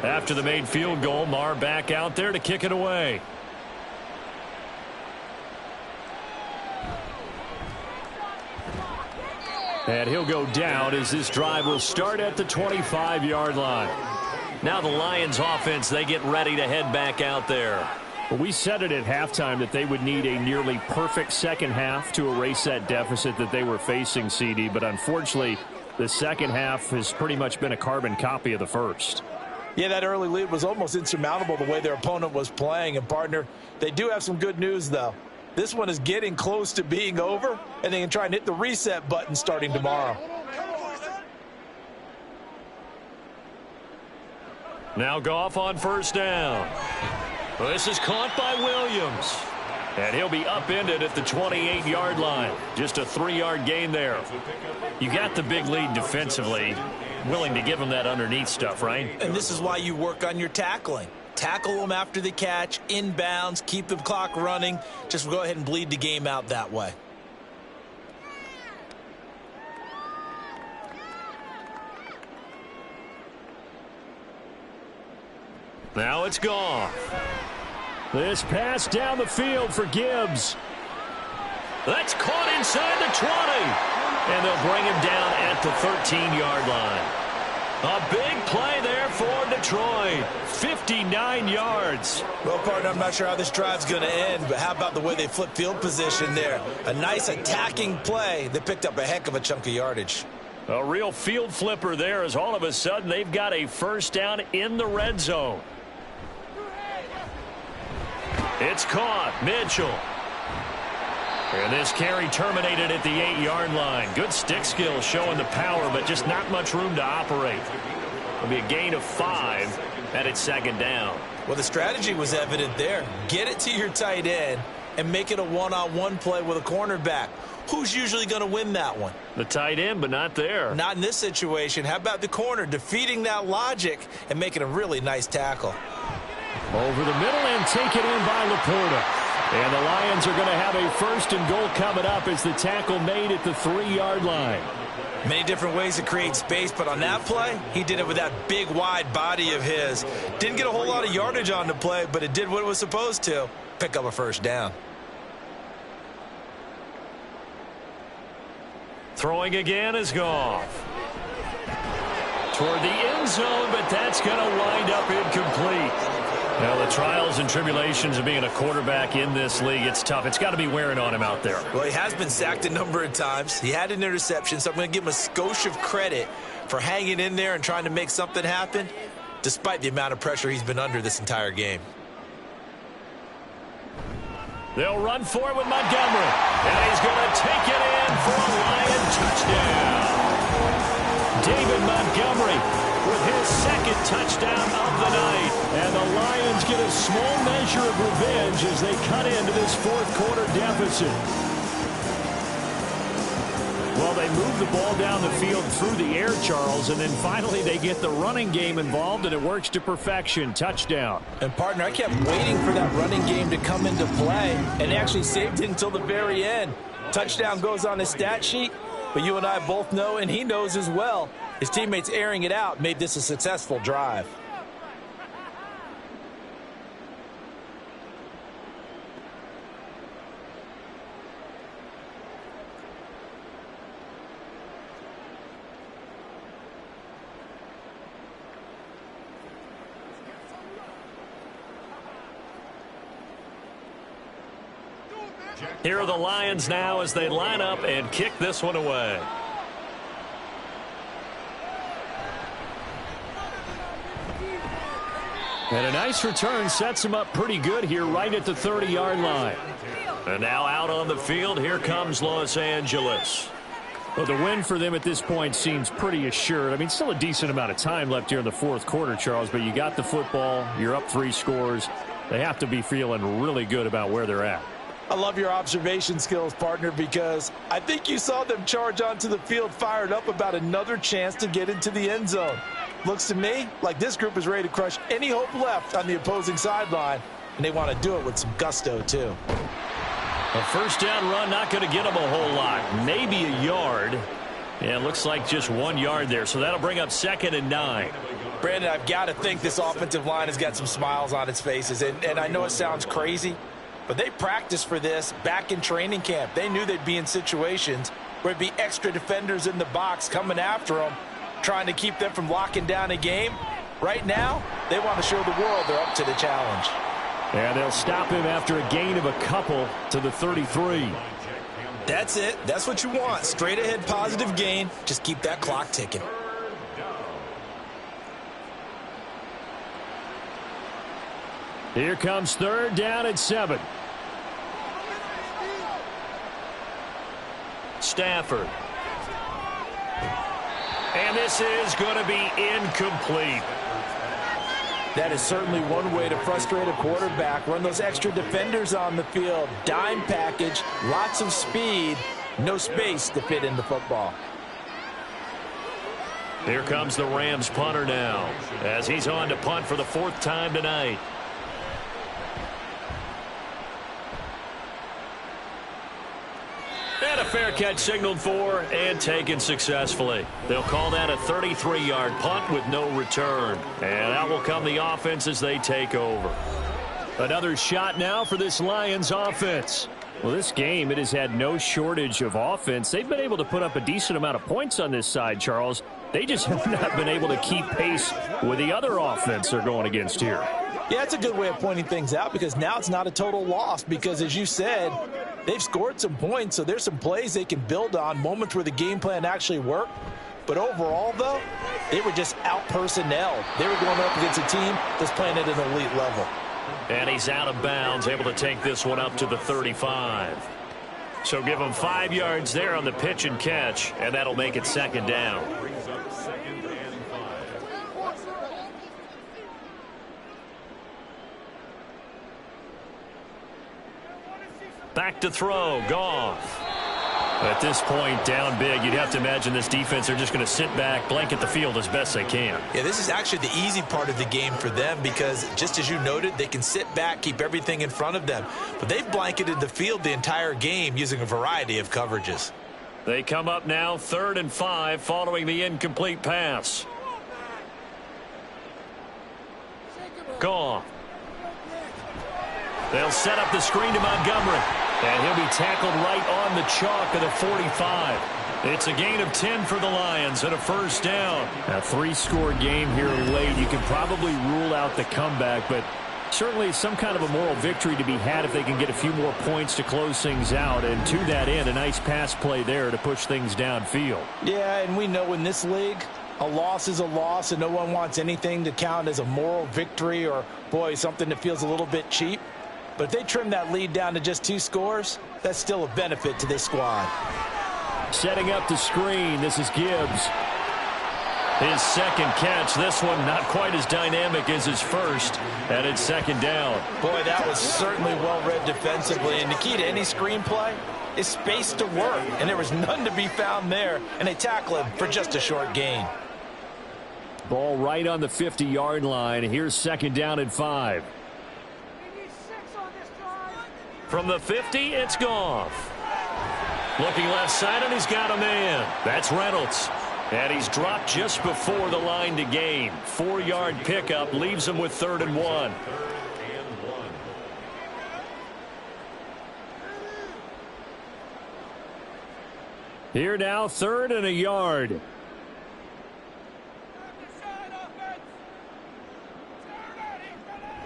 After the made field goal, Marr back out there to kick it away. And he'll go down as this drive will start at the 25-yard line. Now the Lions offense, they get ready to head back out there. Well, we said it at halftime that they would need a nearly perfect second half to erase that deficit that they were facing, CD. But unfortunately, the second half has pretty much been a carbon copy of the first. Yeah, that early lead was almost insurmountable the way their opponent was playing. And, partner, they do have some good news, though. This one is getting close to being over, and they can try and hit the reset button starting tomorrow. Now Goff on 1st down. Well, this is caught by Williams. And he'll be upended at the 28-yard line. Just a 3-yard gain there. You got the big lead defensively. Willing to give them that underneath stuff, right? And this is why you work on your tackling. Tackle them after the catch, inbounds, keep the clock running. Just go ahead and bleed the game out that way. Now it's Goff. This pass down the field for Gibbs. That's caught inside the 20. And they'll bring him down at the 13-yard line. A big play there for Detroit. 59 yards. Well, partner, I'm not sure how this drive's going to end, but how about the way they flip field position there? A nice attacking play. They picked up a heck of a chunk of yardage. A real field flipper there as all of a sudden they've got a 1st down in the red zone. It's caught. Mitchell. And this carry terminated at the 8-yard line. Good stick skill showing the power, but just not much room to operate. It'll be a gain of 5 at its 2nd down. Well, the strategy was evident there. Get it to your tight end and make it a one-on-one play with a cornerback. Who's usually going to win that one? The tight end, but not there. Not in this situation. How about the corner defeating that logic and making a really nice tackle? Over the middle and taken in by Laporta. And the Lions are going to have a 1st and goal coming up as the tackle made at the 3-yard line. Many different ways to create space, but on that play, he did it with that big, wide body of his. Didn't get a whole lot of yardage on the play, but it did what it was supposed to. Pick up a 1st down. Throwing again is Goff. Toward the end zone, but that's going to wind up incomplete. Now, the trials and tribulations of being a quarterback in this league, it's tough. It's got to be wearing on him out there. Well, he has been sacked a number of times. He had an interception, so I'm going to give him a skosh of credit for hanging in there and trying to make something happen, despite the amount of pressure he's been under this entire game. They'll run for it with Montgomery. And he's going to take it in for a Lion touchdown. David Montgomery with his 2nd touchdown of the night. And the Lions get a small measure of revenge as they cut into this 4th quarter deficit. Well, they move the ball down the field through the air, Charles, and then finally they get the running game involved, and it works to perfection. Touchdown. And, partner, I kept waiting for that running game to come into play, and actually saved it until the very end. Touchdown goes on his stat sheet, but you and I both know, and he knows as well, his teammates airing it out made this a successful drive. Here are the Lions now as they line up and kick this one away. And a nice return sets him up pretty good here right at the 30-yard line. And now out on the field, here comes Los Angeles. Well, the win for them at this point seems pretty assured. I mean, still a decent amount of time left here in the 4th quarter, Charles, but you got the football, you're up 3 scores. They have to be feeling really good about where they're at. I love your observation skills, partner, because I think you saw them charge onto the field fired up about another chance to get into the end zone. Looks to me like this group is ready to crush any hope left on the opposing sideline, and they want to do it with some gusto, too. A 1st down run, not going to get them a whole lot. Maybe a yard. Yeah, it looks like just 1 yard there, so that'll bring up 2nd and 9. Brandon, I've got to think this offensive line has got some smiles on its faces, and I know it sounds crazy, but they practiced for this back in training camp. They knew they'd be in situations where it'd be extra defenders in the box coming after them, trying to keep them from locking down a game. Right now, they want to show the world they're up to the challenge. And they'll stop him after a gain of a couple to the 33. That's it. That's what you want. Straight ahead positive gain. Just keep that clock ticking. Here comes 3rd down and 7. Stafford. And this is going to be incomplete. That is certainly one way to frustrate a quarterback. Run those extra defenders on the field. Dime package, lots of speed, no space to fit in the football. Here comes the Rams punter now as he's on to punt for the 4th time tonight. And a fair catch signaled for and taken successfully. They'll call that a 33-yard punt with no return. And out will come the offense as they take over. Another shot now for this Lions offense. Well, this game, it has had no shortage of offense. They've been able to put up a decent amount of points on this side, Charles. They just have not been able to keep pace with the other offense they're going against here. Yeah, it's a good way of pointing things out because now it's not a total loss because, as you said, they've scored some points, so there's some plays they can build on, moments where the game plan actually worked. But overall, though, they were just out-personnelled. They were going up against a team that's playing at an elite level. And he's out of bounds, able to take this one up to the 35. So give him 5 yards there on the pitch and catch, and that'll make it 2nd down. Back to throw, Goff. At this point, down big, you'd have to imagine this defense are just going to sit back, blanket the field as best they can. Yeah, this is actually the easy part of the game for them because, just as you noted, they can sit back, keep everything in front of them. But they've blanketed the field the entire game using a variety of coverages. They come up now 3rd and 5 following the incomplete pass. Goff. They'll set up the screen to Montgomery. And he'll be tackled right on the chalk of the 45. It's a gain of 10 for the Lions and a first down. A 3-score game here late. You can probably rule out the comeback, but certainly some kind of a moral victory to be had if they can get a few more points to close things out. And to that end, a nice pass play there to push things downfield. Yeah, and we know in this league, a loss is a loss, and no one wants anything to count as a moral victory or, boy, something that feels a little bit cheap. But if they trim that lead down to just 2 scores, that's still a benefit to this squad. Setting up the screen, this is Gibbs. His second catch, this one not quite as dynamic as his first, and it's 2nd down. Boy, that was certainly well-read defensively, and the key to any screenplay is space to work, and there was none to be found there, and they tackle him for just a short gain. Ball right on the 50-yard line. Here's 2nd down and 5. From the 50, it's Goff. Looking left side, and he's got a man. That's Reynolds. And he's dropped just before the line to gain. 4-yard pickup leaves him with 3rd and 1. Here now, 3rd and a yard.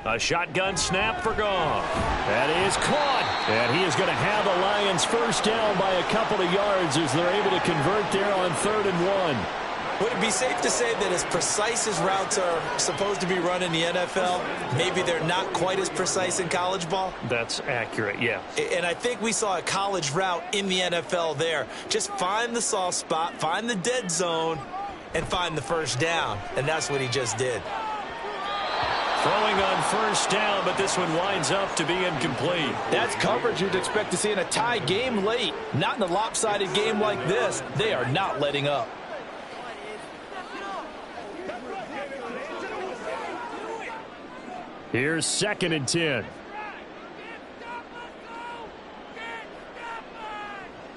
A shotgun snap for Goff. That is caught. And he is going to have the Lions first down by a couple of yards as they're able to convert there on 3rd and 1. Would it be safe to say that as precise as routes are supposed to be run in the NFL, maybe they're not quite as precise in college ball? That's accurate, yeah. And I think we saw a college route in the NFL there. Just find the soft spot, find the dead zone, and find the first down. And that's what he just did. Throwing on first down, but this one winds up to be incomplete. That's coverage you'd expect to see in a tie game late. Not in a lopsided game like this. They are not letting up. Here's 2nd and 10.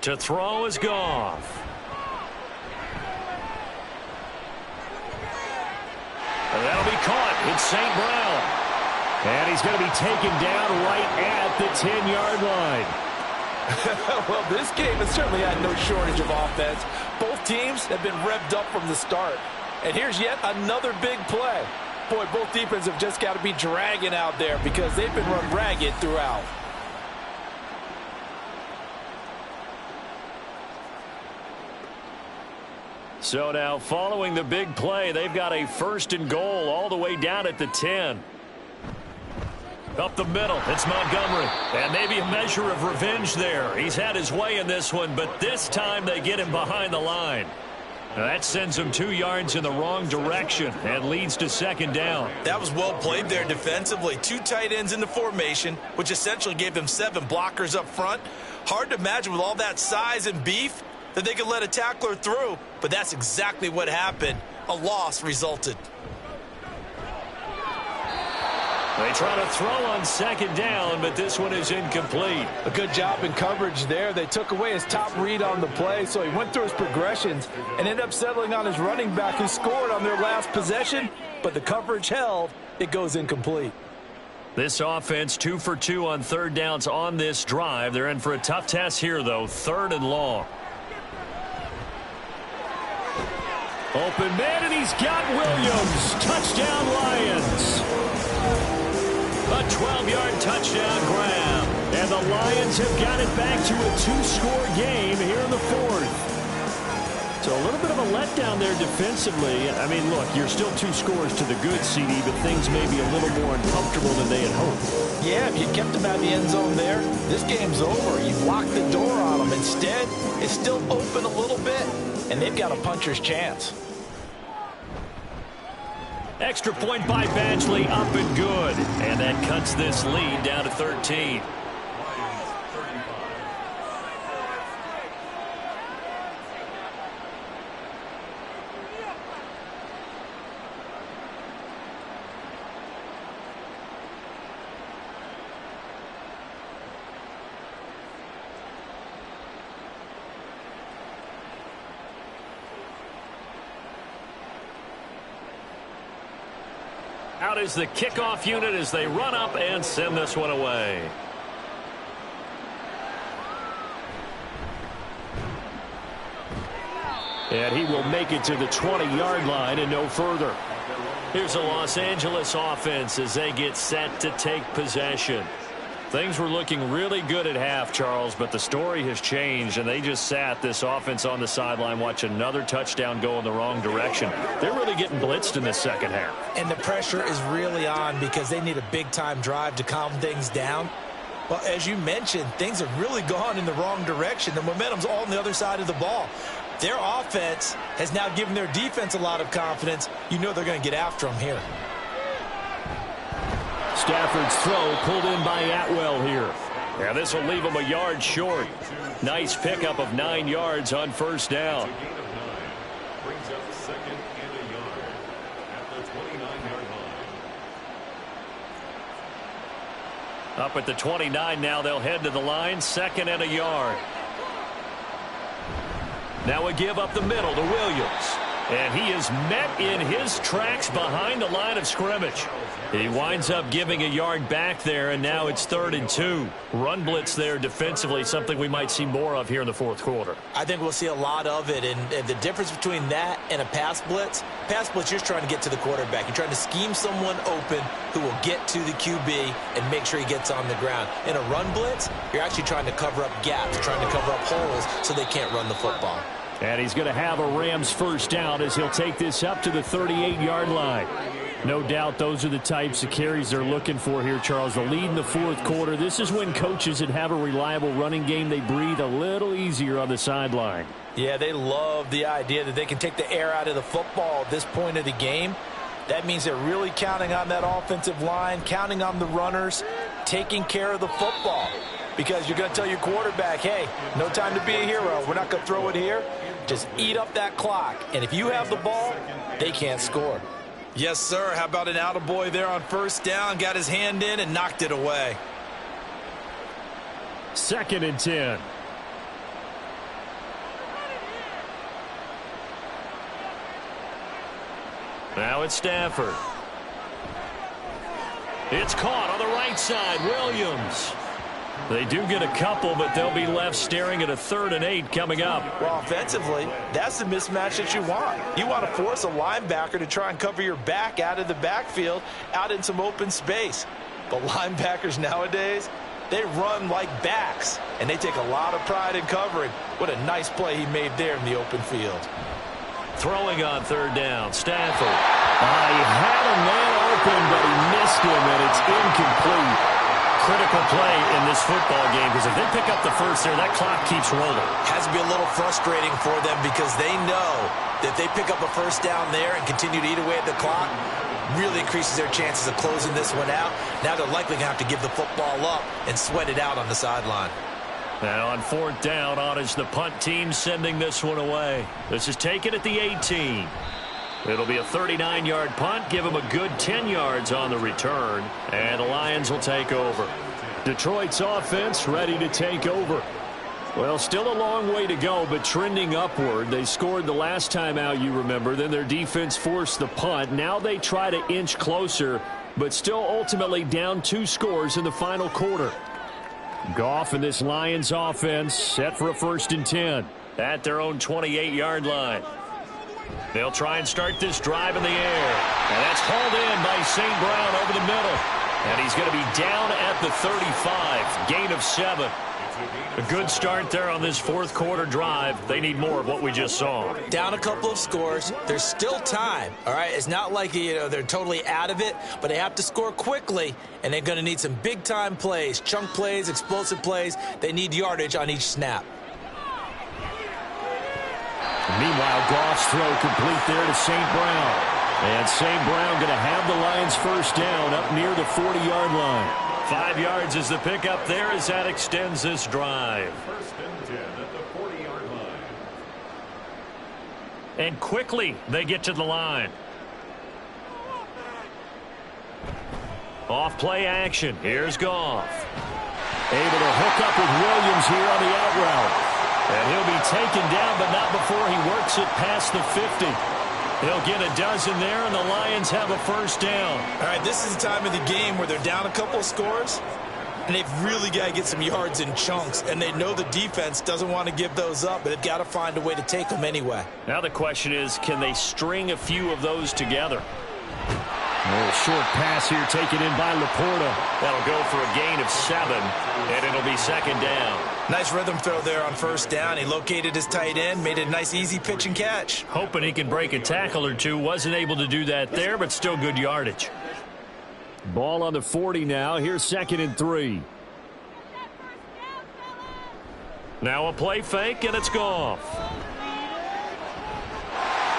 To throw is Goff. And that'll be caught. It's St. Brown. And he's going to be taken down right at the 10-yard line. Well, this game has certainly had no shortage of offense. Both teams have been revved up from the start. And here's yet another big play. Boy, both defenses have just got to be dragging out there because they've been run ragged throughout. So now following the big play, they've got a 1st and goal all the way down at the 10. Up the middle, it's Montgomery. And maybe a measure of revenge there. He's had his way in this one, but this time they get him behind the line. Now that sends him 2 yards in the wrong direction and leads to 2nd down. That was well played there defensively. 2 tight ends in the formation, which essentially gave them 7 blockers up front. Hard to imagine with all that size and beef that they could let a tackler through, but that's exactly what happened. A loss resulted. They try to throw on 2nd down, but this one is incomplete. A good job in coverage there. They took away his top read on the play, so he went through his progressions and ended up settling on his running back who scored on their last possession, but the coverage held. It goes incomplete. This offense 2 for 2 on 3rd downs on this drive. They're in for a tough test here, though. 3rd and long. Open man, and he's got Williams. Touchdown, Lions. A 12-yard touchdown grab. And the Lions have got it back to a 2-score game here in the 4th. So a little bit of a letdown there defensively. I mean, look, you're still 2 scores to the good, CD, but things may be a little more uncomfortable than they had hoped. Yeah, if you kept them out of the end zone there, this game's over. You've locked the door on them. Instead, it's still open a little bit, and they've got a puncher's chance. Extra point by Badgley, up and good. And that cuts this lead down to 13. Out is the kickoff unit as they run up and send this one away. And he will make it to the 20-yard line and no further. Here's the Los Angeles offense as they get set to take possession. Things were looking really good at half, Charles, but the story has changed, and they just sat this offense on the sideline, watch another touchdown go in the wrong direction. They're really getting blitzed in the second half. And the pressure is really on because they need a big-time drive to calm things down. Well, as you mentioned, things have really gone in the wrong direction. The momentum's all on the other side of the ball. Their offense has now given their defense a lot of confidence. You know they're going to get after them here. Stafford's throw pulled in by Atwell here. Yeah, this will leave him a yard short. Nice pickup of 9 yards on first down. Brings up second and a yard at the 29-yard line. Up at the 29 now, they'll head to the line, second and a yard. Now a give up the middle to Williams. And he is met in his tracks behind the line of scrimmage. He winds up giving a yard back there, and now it's 3rd and 2. Run blitz there defensively, something we might see more of here in the fourth quarter. I think we'll see a lot of it, and the difference between that and a pass blitz, you're just trying to get to the quarterback. You're trying to scheme someone open who will get to the QB and make sure he gets on the ground. In a run blitz, you're actually trying to cover up gaps, trying to cover up holes so they can't run the football. And he's going to have a Rams first down as he'll take this up to the 38-yard line. No doubt those are the types of carries they're looking for here, Charles. The lead in the fourth quarter. This is when coaches that have a reliable running game, they breathe a little easier on the sideline. Yeah, they love the idea that they can take the air out of the football at this point of the game. That means they're really counting on that offensive line, counting on the runners, taking care of the football. Because you're going to tell your quarterback, hey, no time to be a hero. We're not going to throw it here. Just eat up that clock. And if you have the ball, they can't score. Yes, sir. How about an attaboy there on first down? Got his hand in and knocked it away. 2nd and 10. Now it's Stafford. It's caught on the right side. Williams. They do get a couple, but they'll be left staring at a 3rd and 8 coming up. Well, offensively, that's the mismatch that you want. You want to force a linebacker to try and cover your back out of the backfield, out in some open space. But linebackers nowadays, they run like backs, and they take a lot of pride in covering. What a nice play he made there in the open field. Throwing on 3rd down, Stafford. He had a man open, but he missed him, and it's incomplete. Critical play in this football game, because if they pick up the first there, that clock keeps rolling. Has to be a little frustrating for them because they know that if they pick up a first down there and continue to eat away at the clock, really increases their chances of closing this one out. Now they're likely going to have to give the football up and sweat it out on the sideline. And on 4th down, on is the punt team sending this one away. This is taken at the 18. It'll be a 39-yard punt, give them a good 10 yards on the return, and the Lions will take over. Detroit's offense ready to take over. Well, still a long way to go, but trending upward. They scored the last time out, you remember. Then their defense forced the punt. Now they try to inch closer, but still ultimately down 2 scores in the final quarter. Goff and this Lions offense set for a 1st and 10. At their own 28-yard line. They'll try and start this drive in the air. And that's hauled in by St. Brown over the middle. And he's going to be down at the 35. Gain of 7. A good start there on this fourth quarter drive. They need more of what we just saw. Down a couple of scores. There's still time. All right, it's not like they're totally out of it, but they have to score quickly, and they're going to need some big-time plays, chunk plays, explosive plays. They need yardage on each snap. Meanwhile, Goff's throw complete there to St. Brown. And St. Brown going to have the Lions first down up near the 40-yard line. 5 yards is the pickup there as that extends this drive. First and 10 at the 40-yard line. And quickly they get to the line. Off play action. Here's Goff. Able to hook up with Williams here on the out route. And he'll be taken down, but not before he works it past the 50. He'll get a dozen there, and the Lions have a first down. All right, this is the time of the game where they're down a couple of scores, and they've really got to get some yards in chunks, and they know the defense doesn't want to give those up, but they've got to find a way to take them anyway. Now the question is, can they string a few of those together? A little short pass here taken in by Laporta. That'll go for a gain of 7, and it'll be second down. Nice rhythm throw there on first down. He located his tight end, made it a nice easy pitch and catch. Hoping he can break a tackle or two. Wasn't able to do that there, but still good yardage. Ball on the 40 now. Here's 2nd and 3. Now a play fake, and it's Goff. Now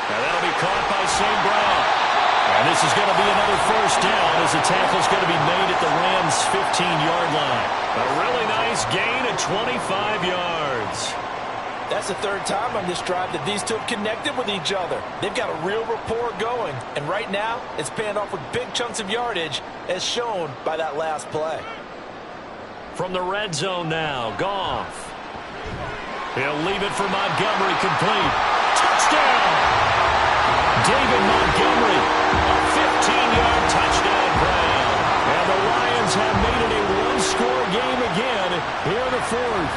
that'll be caught by St. Brown. And this is going to be another first down as the tackle's going to be made at the Rams' 15-yard line. A really nice gain of 25 yards. That's the third time on this drive that these two have connected with each other. They've got a real rapport going. And right now, it's paying off with big chunks of yardage, as shown by that last play. From the red zone now, Goff. He'll leave it for Montgomery, complete. Touchdown! David Montgomery, a 15-yard touchdown grab. And the Lions have made it a one-score game again here in the 4th.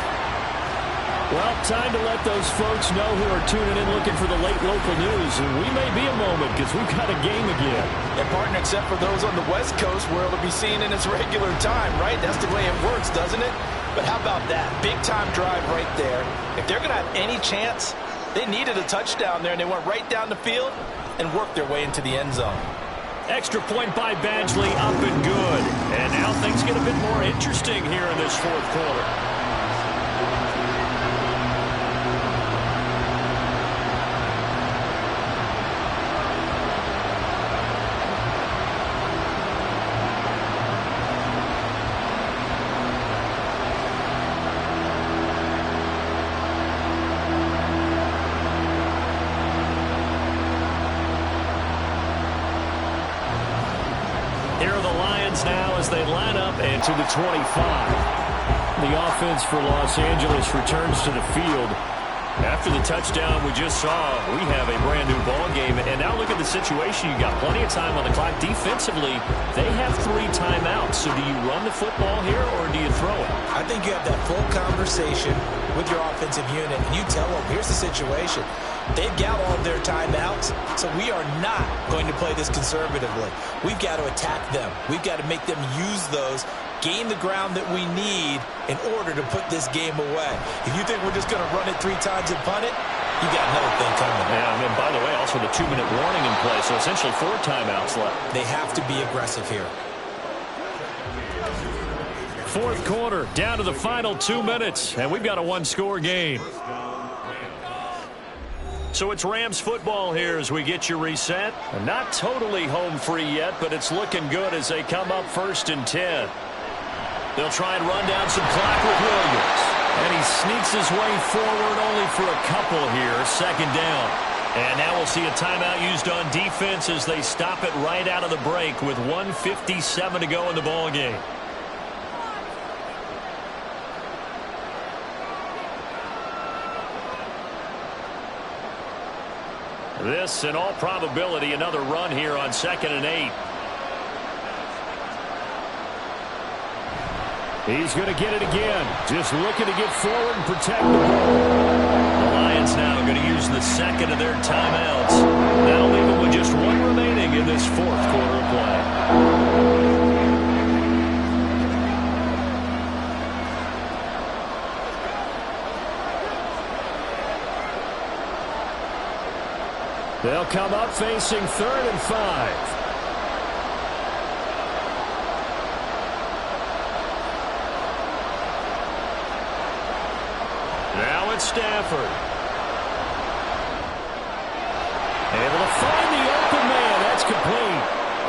Well, time to let those folks know who are tuning in looking for the late local news. And we may be a moment because we've got a game again. And partner, except for those on the West Coast where it'll be seen in its regular time, right? That's the way it works, doesn't it? But how about that? Big-time drive right there. If they're going to have any chance, they needed a touchdown there, and they went right down the field and worked their way into the end zone. Extra point by Badgley, up and good. And now things get a bit more interesting here in this 4th quarter. Now as they line up and to the 25. The offense for Los Angeles returns to the field. After the touchdown we just saw, we have a brand new ball game. And now look at the situation. You got plenty of time on the clock. Defensively, they have 3 timeouts. So do you run the football here or do you throw it? I think you have that full conversation with your offensive unit, and you tell them, here's the situation. They've got all of their timeouts, so we are not going to play this conservatively. We've got to attack them. We've got to make them use those, gain the ground that we need in order to put this game away. If you think we're just going to run it 3 times and punt it, you got another thing coming. Yeah, and then, by the way, also the 2-minute warning in play, so essentially 4 timeouts left. They have to be aggressive here. 4th quarter, down to the final 2 minutes, and we've got a one-score game. So it's Rams football here as we get you reset. Not totally home free yet, but it's looking good as they come up 1st and 10. They'll try and run down some clock with Williams. And he sneaks his way forward only for a couple here, 2nd down. And now we'll see a timeout used on defense as they stop it right out of the break with 1:57 to go in the ball game. This, in all probability, another run here on 2nd and 8. He's going to get it again. Just looking to get forward and protect the ball. The Lions now going to use the 2nd of their timeouts. That'll leave them with just 1 remaining in this 4th quarter of play. They'll come up facing 3rd and 5. Now it's Stafford. Able to find the open man. That's complete.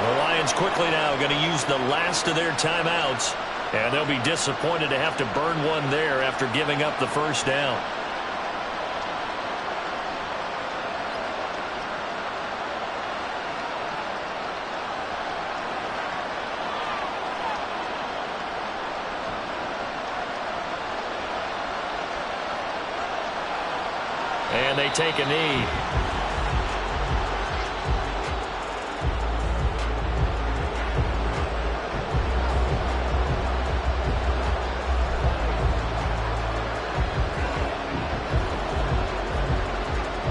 The Lions quickly now going to use the last of their timeouts. And they'll be disappointed to have to burn one there after giving up the first down. And they take a knee.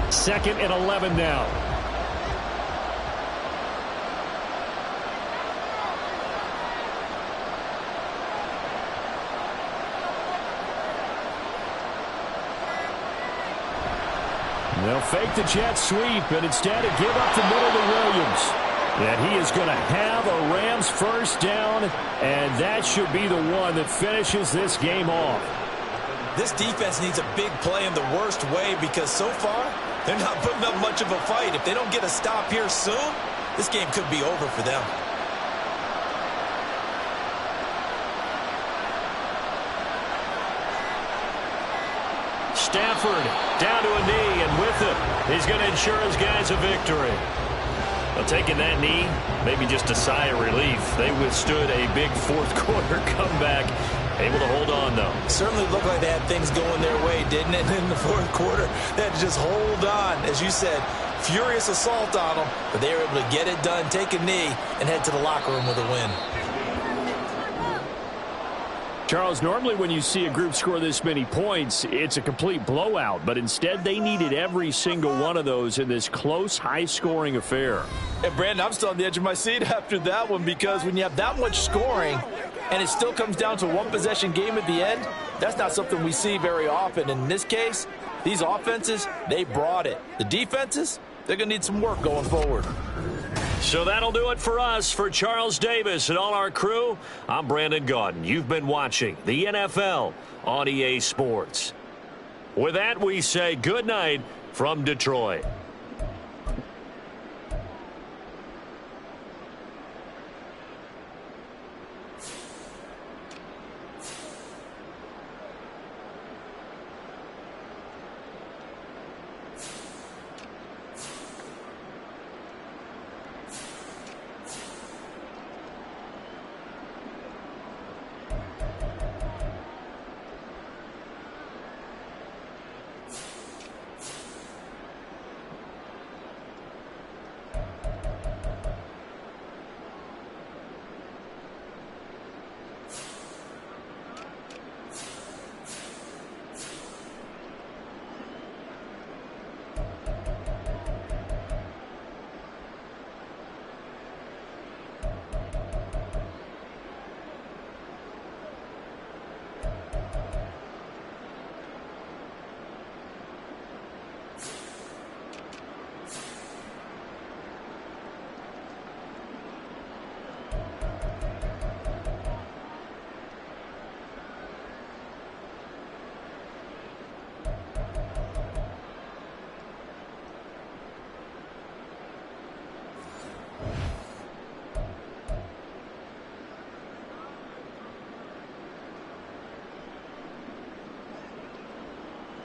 2nd and 11 now. They'll fake the jet sweep and instead give up the middle to Williams. And he is going to have a Rams first down, and that should be the one that finishes this game off. This defense needs a big play in the worst way because so far they're not putting up much of a fight. If they don't get a stop here soon, this game could be over for them. Stafford down to a knee, and with it, he's going to ensure his guys a victory. Well, taking that knee, maybe just a sigh of relief. They withstood a big fourth quarter comeback. Able to hold on, though. Certainly looked like they had things going their way, didn't it? In the fourth quarter, they had to just hold on. As you said, furious assault on them, but they were able to get it done, take a knee, and head to the locker room with a win. Charles, normally when you see a group score this many points, it's a complete blowout. But instead, they needed every single one of those in this close, high-scoring affair. And, Brandon, I'm still on the edge of my seat after that one because when you have that much scoring and it still comes down to one possession game at the end, that's not something we see very often. In this case, these offenses, they brought it. The defenses, they're going to need some work going forward. So that'll do it for us. For Charles Davis and all our crew, I'm Brandon Gaudin. You've been watching the NFL on EA Sports. With that, we say good night from Detroit.